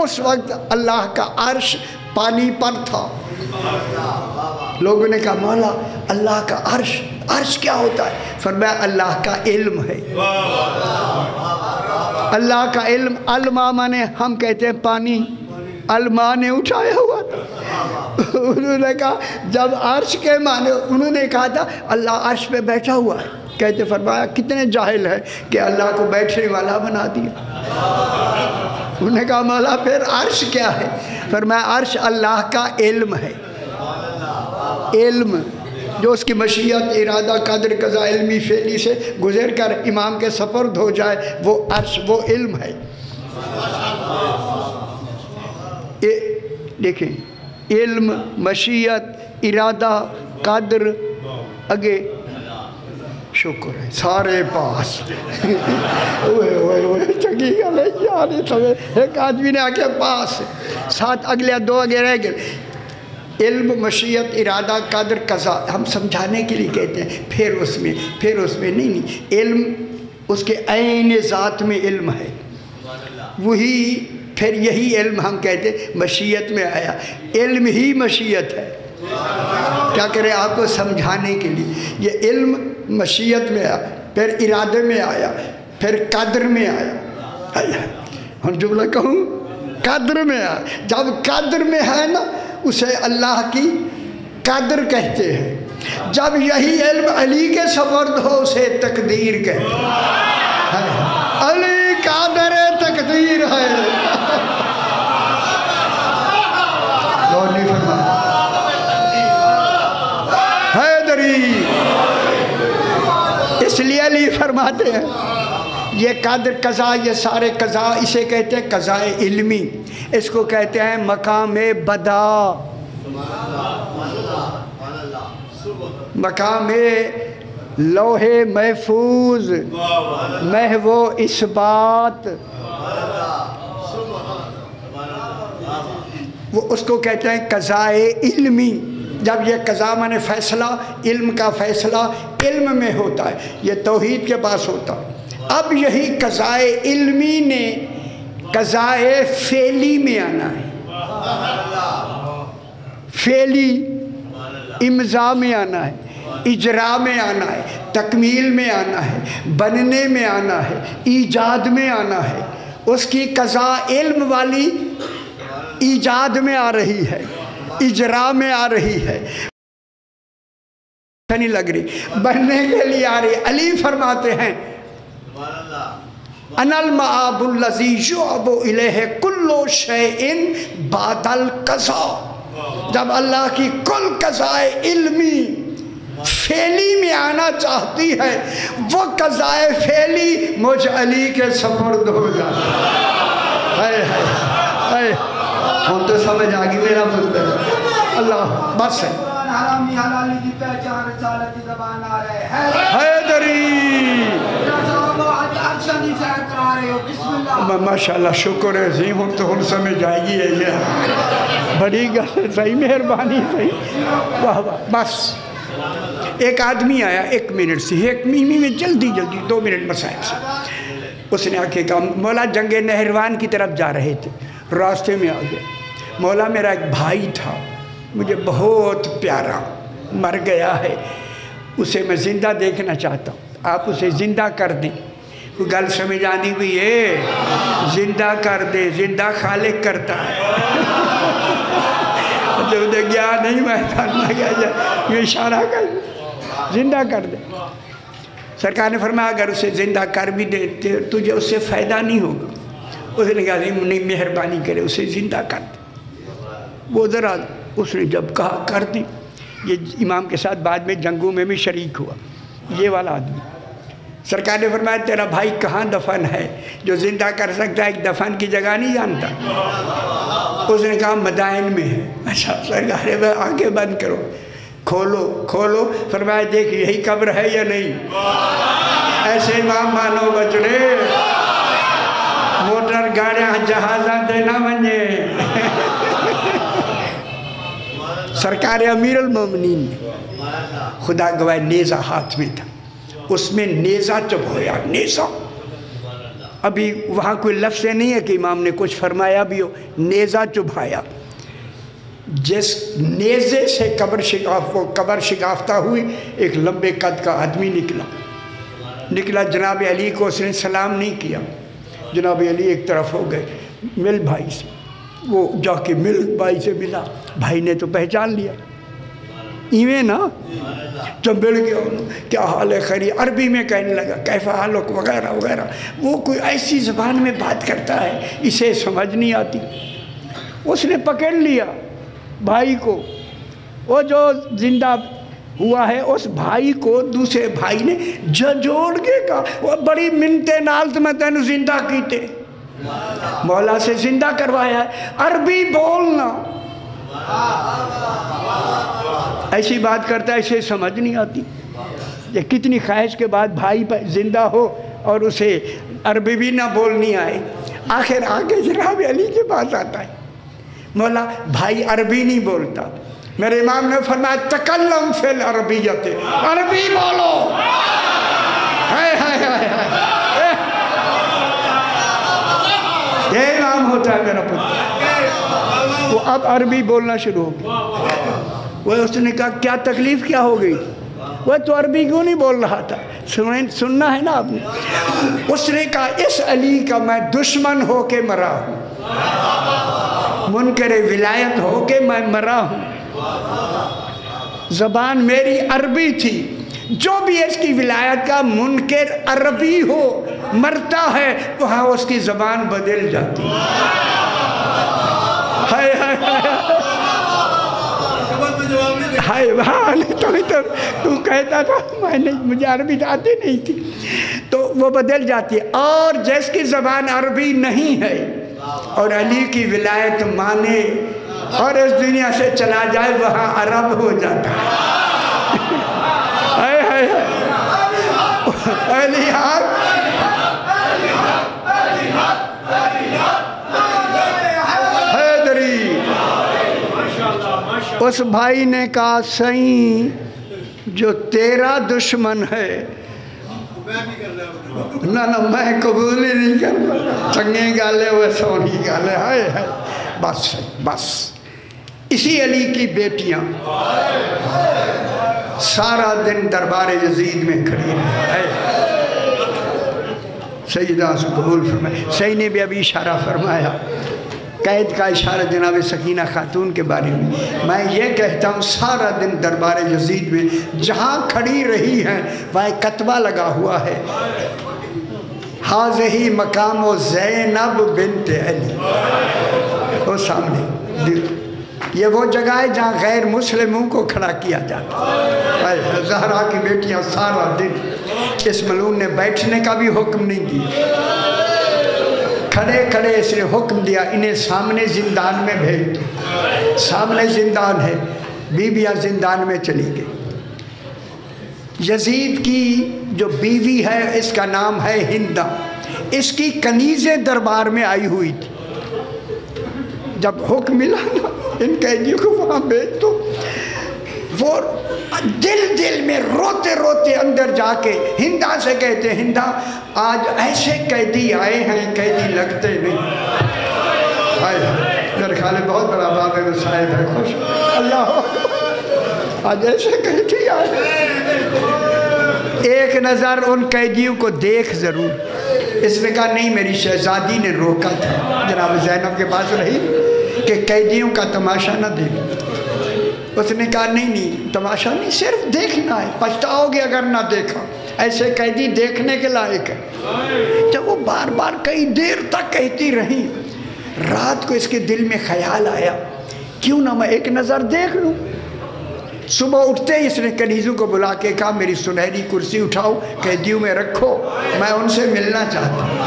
اس وقت اللہ کا عرش پانی پر تھا. لوگوں نے کہا مولا اللہ کا عرش کیا ہوتا ہے؟ فرمایا اللہ کا علم ہے. اللہ کا علم. الماء مانے ہم کہتے ہیں پانی، الماء نے اٹھایا ہوا تھا. انہوں نے کہا جب عرش کے معنی، انہوں نے کہا تھا اللہ عرش پہ بیٹھا ہوا ہے. کہتے فرمایا کتنے جاہل ہے کہ اللہ کو بیٹھنے والا بنا دیا. انہوں نے کہا مولا پھر عرش کیا ہے؟ فرمایا عرش اللہ کا علم ہے. علم جو اس کی مشیت ارادہ قدر قضا علمی فعلی سے گزر کر امام کے سپرد ہو جائے وہ عرش وہ علم ہے۔ دیکھیں علم مشیت ارادہ قدر اگے شکر ہے سارے پاس چنگی گل ہے یار ایک آدمی نے آکے پاس ساتھ اگلے دو آگے رہ گئے۔ علم مشیت ارادہ قدر قضا ہم سمجھانے کے لیے کہتے ہیں پھر اس میں نہیں علم اس کے عین ذات میں علم ہے وہی پھر یہی علم ہم کہتے ہیں مشیت میں آیا علم ہی مشیت ہے۔ کیا کرے آپ کو سمجھانے کے لیے یہ علم مشیت میں آیا پھر ارادے میں آیا پھر قدر میں آیا ہم جملہ کہوں قدر میں آیا جب قدر میں ہے نا اسے اللہ کی قدر کہتے ہیں جب یہی علم علی کے سپرد ہو اسے تقدیر کہتے ہیں علی قادر تقدیر ہے اور نہیں فرمایا حیدری اس لیے علی فرماتے ہیں یہ قدر قضا یہ سارے قضا اسے کہتے ہیں قضاء علمی اس کو کہتے ہیں مقام بدا مقام لوح محفوظ محو اثبات وہ اس کو کہتے ہیں قضاء علمی جب یہ قضا مانے فیصلہ علم کا فیصلہ علم میں ہوتا ہے یہ توحید کے پاس ہوتا اب یہی قضاء علمی نے قضاء فعلی میں آنا ہے فعلی امضاء میں آنا ہے اجرا میں آنا ہے تکمیل میں آنا ہے بننے میں آنا ہے ایجاد میں آنا ہے اس کی قضا علم والی ایجاد میں آ رہی ہے اجرا میں آ رہی ہے نہیں لگ رہی بننے کے لیے آ رہی علی فرماتے ہیں انا المآب الذی یعب الیہ کل شیء بعد القضاء جب اللہ کی کل قضاء علمی فعلی میں آنا چاہتی ہے وہ قضاء فعلی مجھ علی کے سپرد ہو جاتا ہے ہم تو سمجھ آگی میرا پتر اللہ بس ہے حیدری ماشاءاللہ شکر ہے عظیم ہم تو ہم سمجھ آئے گی ہے یہ بڑی گل صحیح مہربانی صحیح واہ واہ بس ایک آدمی آیا ایک منٹ سے ایک مہینے میں جلدی 2 منٹ مسائل سے اس نے آکے کہا مولا جنگ نہروان کی طرف جا رہے تھے راستے میں آ گئے مولا میرا ایک بھائی تھا مجھے بہت پیارا مر گیا ہے اسے میں زندہ دیکھنا چاہتا ہوں آپ اسے زندہ کر دیں کوئی گل سمجھ آنی بھی ہے زندہ کر دے زندہ خالق کرتا ہے جب دے گیا نہیں میں فرما گیا یہ اشارہ کر زندہ کر دے سرکار نے فرمایا اگر اسے زندہ کر بھی دے تجھے اس سے فائدہ نہیں ہوگا اس نے کہا نہیں مہربانی کرے اسے زندہ کر دے وہ ذرا اس نے جب کہا کر دی یہ امام کے ساتھ بعد میں جنگوں میں بھی شریک ہوا یہ والا آدمی سرکار نے فرمایا تیرا بھائی کہاں دفن ہے جو زندہ کر سکتا ہے ایک دفن کی جگہ نہیں جانتا اس نے کہا مدائن میں ہے اچھا سرکار نے آنکھیں بند کرو کھولو فرمایا دیکھ یہی قبر ہے یا نہیں ایسے امام مانو بچڑے موٹر گاڑیاں جہازاں دینا ونجے سرکار امیر المومنین نے خدا گواہ نیزہ ہاتھ میں تھا اس میں نیزہ چبھویا نیزہ ابھی وہاں کوئی لفظ نہیں ہے کہ امام نے کچھ فرمایا بھی ہو نیزہ چبھایا جس نیزے سے قبر شکافتہ ہوئی ایک لمبے قد کا آدمی نکلا جناب علی کو اس نے سلام نہیں کیا جناب علی ایک طرف ہو گئے مل بھائی سے وہ جا کے مل بھائی سے ملا بھائی نے تو پہچان لیا ایویں نا جب مل گیا کیا حال ہے خیری عربی میں کہنے لگا کیفا حالک وغیرہ وغیرہ وہ کوئی ایسی زبان میں بات کرتا ہے اسے سمجھ نہیں آتی اس نے پکڑ لیا بھائی کو وہ جو زندہ ہوا ہے اس بھائی کو دوسرے بھائی نے جھنجھوڑ کے کہا وہ بڑی منتے نال تو میں تینوں زندہ کیتے، مولا سے زندہ کروایا ہے، عربی بولنا۔ ایسی بات کرتا ہے، اسے سمجھ نہیں آتی کہ کتنی خواہش کے بعد بھائی زندہ ہو اور اسے عربی بھی نہ بولنی آئے۔ آخر آگے جناب علی کے پاس آتا ہے، مولا بھائی عربی نہیں بولتا، میرے امام نے فرمایا تکلم فی العربیت، عربی بولو۔ یہ امام ہوتا ہے میرا پتر۔ وہ اب عربی بولنا شروع ہو گیا۔ وہ اس نے کہا کیا تکلیف کیا ہو گئی؟ وہ تو عربی کیوں نہیں بول رہا تھا؟ سننا ہے نا آپ نے؟ اس نے کہا اس علی کا میں دشمن ہو کے مرا ہوں، منکر ولایت ہو کے میں مرا ہوں، زبان میری عربی تھی، جو بھی اس کی ولایت کا منکر عربی ہو مرتا ہے وہاں اس کی زبان بدل جاتی تو کہتا تھا مجھے عربی آتی نہیں تھی، تو وہ بدل جاتی ہے۔ اور جس کی زبان عربی نہیں ہے اور علی کی ولایت مانے اور اس دنیا سے چلا جائے وہاں عرب ہو جاتا ہے۔ علی حیدری۔ اس بھائی نے کہا سائیں جو تیرا دشمن ہے نہ میں قبول ہی نہیں کرتا، چنگے گالے وہ سونی گالے ہے۔ بس بس اسی علی کی بیٹیاں سارا دن دربار یزید میں کھڑی ہے۔ سیدہ سے قبول فرمایا۔ سید نے بھی ابھی اشارہ فرمایا، قید کا اشارہ جناب سکینہ خاتون کے بارے میں یہ کہتا ہوں سارا دن دربار یزید میں جہاں کھڑی رہی ہیں وہاں کتبہ لگا ہوا ہے، حاضہی مقام زینب بنت علی، وہ سامنے یہ وہ جگہ ہے جہاں غیر مسلموں کو کھڑا کیا جاتا ہے۔ زہرا کی بیٹیاں سارا دن، اس ملعون نے بیٹھنے کا بھی حکم نہیں دیا، کھڑے کھڑے اس نے حکم دیا انہیں سامنے زندان میں بھیج دو۔ سامنے زندان ہے، بیویاں زندان میں چلی گئی۔ یزید کی جو بیوی ہے اس کا نام ہے ہندہ، اس کی کنیزیں دربار میں آئی ہوئی تھی۔ جب حکم ملا نا ان قیدیوں کو وہاں بھیج دو، وہ دل میں روتے روتے اندر جا کے ہندہ سے کہتے ہندہ آج ایسے قیدی آئے ہیں، قیدی لگتے نہیں۔ میرے خیال ہے بہت بڑا باب ہے، صاحب ہے خوش اللہ، آج ایسے قیدی آئے ہیں۔ ایک نظر ان قیدیوں کو دیکھ ضرور۔ اس نے کہا نہیں، میری شہزادی نے روکا تھا، جناب زینب کے پاس رہی کہ قیدیوں کا تماشا نہ دیکھ۔ اس نے کہا نہیں تماشا نہیں، صرف دیکھنا ہے، پچھتاؤ گے اگر نہ دیکھا، ایسے قیدی دیکھنے کے لائق ہے۔ جب وہ بار بار کئی دیر تک کہتی رہی، رات کو اس کے دل میں خیال آیا کیوں نہ میں ایک نظر دیکھ لوں۔ صبح اٹھتے ہی اس نے کنیزوں کو بلا کے کہا میری سنہری کرسی اٹھاؤ، قیدیوں میں رکھو، میں ان سے ملنا چاہتا ہوں۔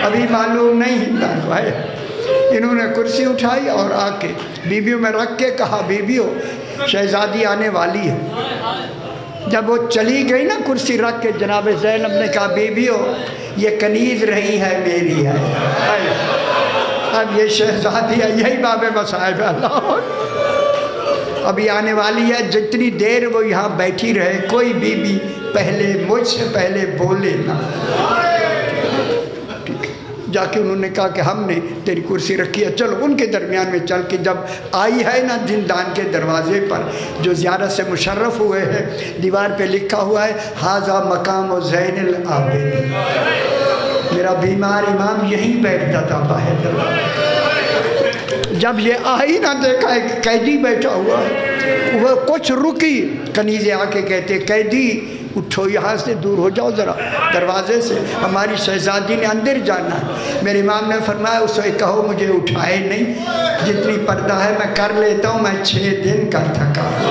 ابھی معلوم نہیں ہندہ کو ہے۔ انہوں نے کرسی اٹھائی اور آ کے بیویوں میں رکھ کے کہا بیویوں شہزادی آنے والی ہے۔ جب وہ چلی گئی نا کرسی رکھ کے، جناب زینب نے کہا بیویوں یہ کنیز رہی ہے میری ہے، اب یہ شہزادی ہے، یہی باب مصائب ہے اللہ، ابھی آنے والی ہے، جتنی دیر وہ یہاں بیٹھی رہے کوئی بیوی پہلے مجھ سے پہلے بولے نہ۔ جا کے انہوں نے کہا کہ ہم نے تیری کرسی رکھی ہے، چلو ان کے درمیان میں چل کے جب آئی ہے نا زندان کے دروازے پر جو زیارت سے مشرف ہوئے ہیں، دیوار پہ لکھا ہوا ہے ھذا مقام زین العابدین، میرا بیمار امام یہیں بیٹھتا تھا باہر دروازے۔ جب یہ آئی نہ دیکھا ایک قیدی بیٹھا ہوا ہے، وہ کچھ رکی، کنیزیں آ کے کہتے قیدی اٹھو یہاں سے دور ہو جاؤ ذرا دروازے سے، ہماری شہزادی نے اندر جانا ہے۔ میرے امام نے فرمایا اس سے کہو مجھے اٹھائے نہیں، جتنی پردہ ہے میں کر لیتا ہوں، میں 6 دن کا تھکا ہوں۔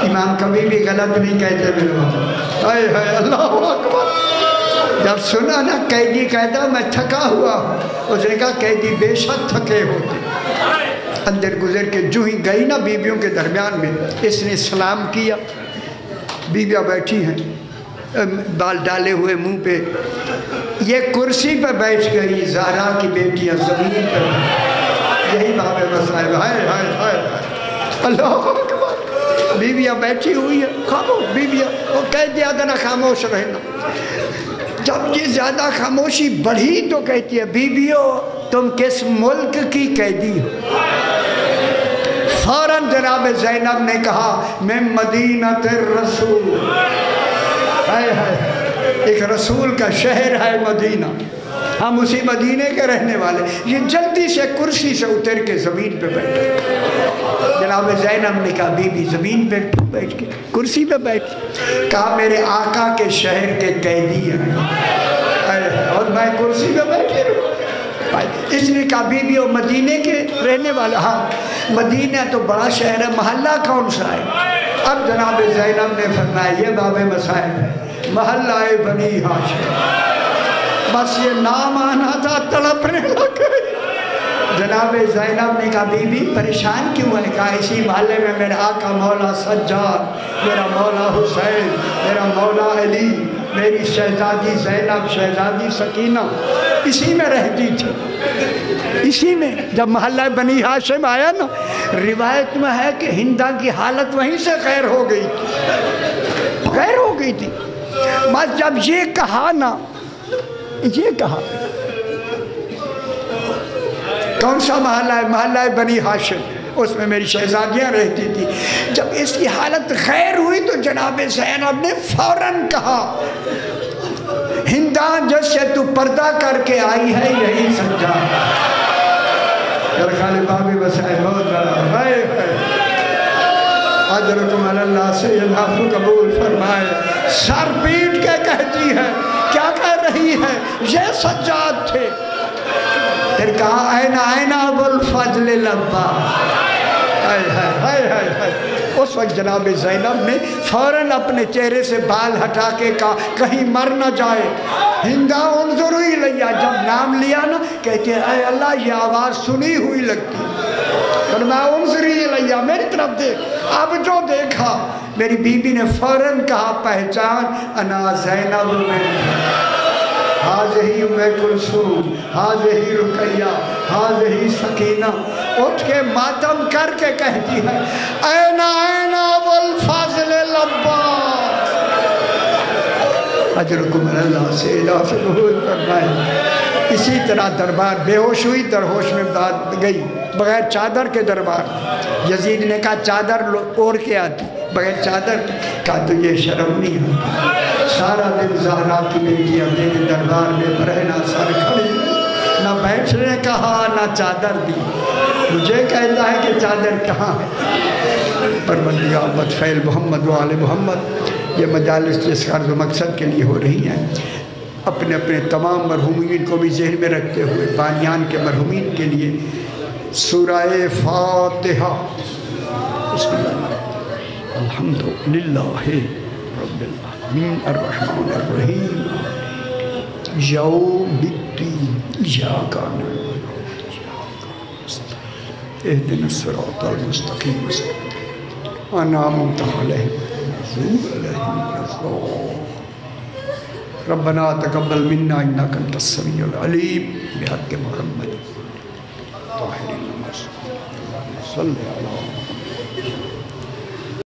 امام کبھی بھی غلط نہیں کہتے میرے بات. ہائے ہائے اللہ اکبر. جب سنا نا قیدی کہتا میں تھکا ہوا ہوں, اس نے کہا قیدی بے شک تھکے ہوتے. اندر گزر کے جو ہی گئی نا بیویوں کے درمیان میں, اس نے سلام کیا. بیویاں بیٹھی ہیں بال ڈالے ہوئے منہ پہ, یہ کرسی پہ بیٹھ گئی زہرا کی بیٹیاں زمین پر. یہی باب مسائب. ہائے ہائے ہائے اللہ اکبر. بیویاں بیٹھی ہوئی ہیں خاموش. بیویاں وہ کہہ دیا تھا نا خاموش رہنا. جب یہ زیادہ خاموشی بڑھی تو کہتی ہے بیویوں تم کس ملک کی قیدی ہو؟ فوراً جناب زینب نے کہا میں مدینہ الرسول. ہائے ہائے, ایک رسول کا شہر ہے مدینہ, ہم اسی مدینے کے رہنے والے. یہ جلدی سے کرسی سے اتر کے زمین پہ بیٹھے. جناب زینب نے کہا بی بی زمین پہ بیٹھ کے کرسی پہ بیٹھ. کہا میرے آقا کے شہر کے قیدی ہیں اور میں کرسی پہ بیٹھے رہوں. اس نے کہا بی بی وہ مدینے کے رہنے والا. ہاں مدینہ تو بڑا شہر ہے, محلہ کون سا ہے؟ اب جناب زینب نے فرمایا یہ باب مسائل ہے, محلہ بنی ہاشم. بس یہ نام آنا تھا, تڑپنے لگ گئی. جناب زینب نے کہا بی بی پریشان کیوں ہے؟ کہا اسی محلے میں میرا آقا مولا سجاد, میرا مولا حسین, میرا مولا علی, میری شہزادی زینب, شہزادی سکینہ اسی میں رہتی تھی. اسی میں جب محلہ بنی ہاشم آیا نا, روایت میں ہے کہ ہندا کی حالت وہیں سے خیر ہو گئی تھی, خیر ہو گئی تھی. بس جب یہ کہا نا, یہ کہا کون سا محلہ ہے؟ محلہ بنی ہاشم, اس میں میری شہزادیاں رہتی تھی. جب اس کی حالت خیر ہوئی تو جناب زینب نے فوراً کہا ہندان جس سے تو پردہ کر کے آئی ہے یہی سجا. خالی بابی بسائے بہت بڑا. اجرکم اللہ سے یہ آپ کو قبول فرمائے. سر پیٹ کے کہتی ہے, کیا کہہ رہی ہے؟ یہ سجاد تھے. پھر کہا اینا اینا ابو الفضل العباس. اس وقت جناب زینب نے فوراً اپنے چہرے سے بال ہٹا کے کہا کہیں مر نہ جائے. ہندا انظروا الیہ, جب نام لیا نا کہتے ہیں اے اللہ یہ آواز سنی ہوئی لگتی. فرمایا انظری الیہ, میری طرف دیکھ. اب جو دیکھا میری بیوی نے فوراً کہا پہچان انا زینب حاضہی ام کلثوم, حاضہی رقیہ, حاضہی سکینہ. اٹھ کے ماتم کر کے کہتی ہے اینا اینا ابو الفضل العباس. اجرکم اللہ سے الہ سے قبول فرمائے. اسی طرح دربار بے ہوش ہوئی, در ہوش میں گئی بغیر چادر کے دربار. یزید نے کہا چادر اوڑھ کے آتی, بغیر چادر. کہا تو یہ شرم نہیں آتی. سارا دن زہرا کی بیٹیاں میرے دربار میں برہنہ سر کھڑی, نہ بیٹھنے کہا نہ چادر دی. مجھے کہتا ہے کہ چادر کہاں ہے؟ پروردگار بدفعل محمد و آل محمد. یہ مجالس جس غرض و مقصد کے لیے ہو رہی ہیں, اپنے اپنے تمام مرحومین کو بھی ذہن میں رکھتے ہوئے بانیان کے مرحومین کے لیے سورہ فاتحہ. بسم اللہ الحمدللہ رب العالمین الرحمن الرحیم یوم الدین ایاک نعبد اهدنا الصراط المستقیم انعمت علیہم ربنا تقبل منا انک انت السمیع العلیم بحق محمد طاہر المصطفى صلی اللہ علیہ وسلم.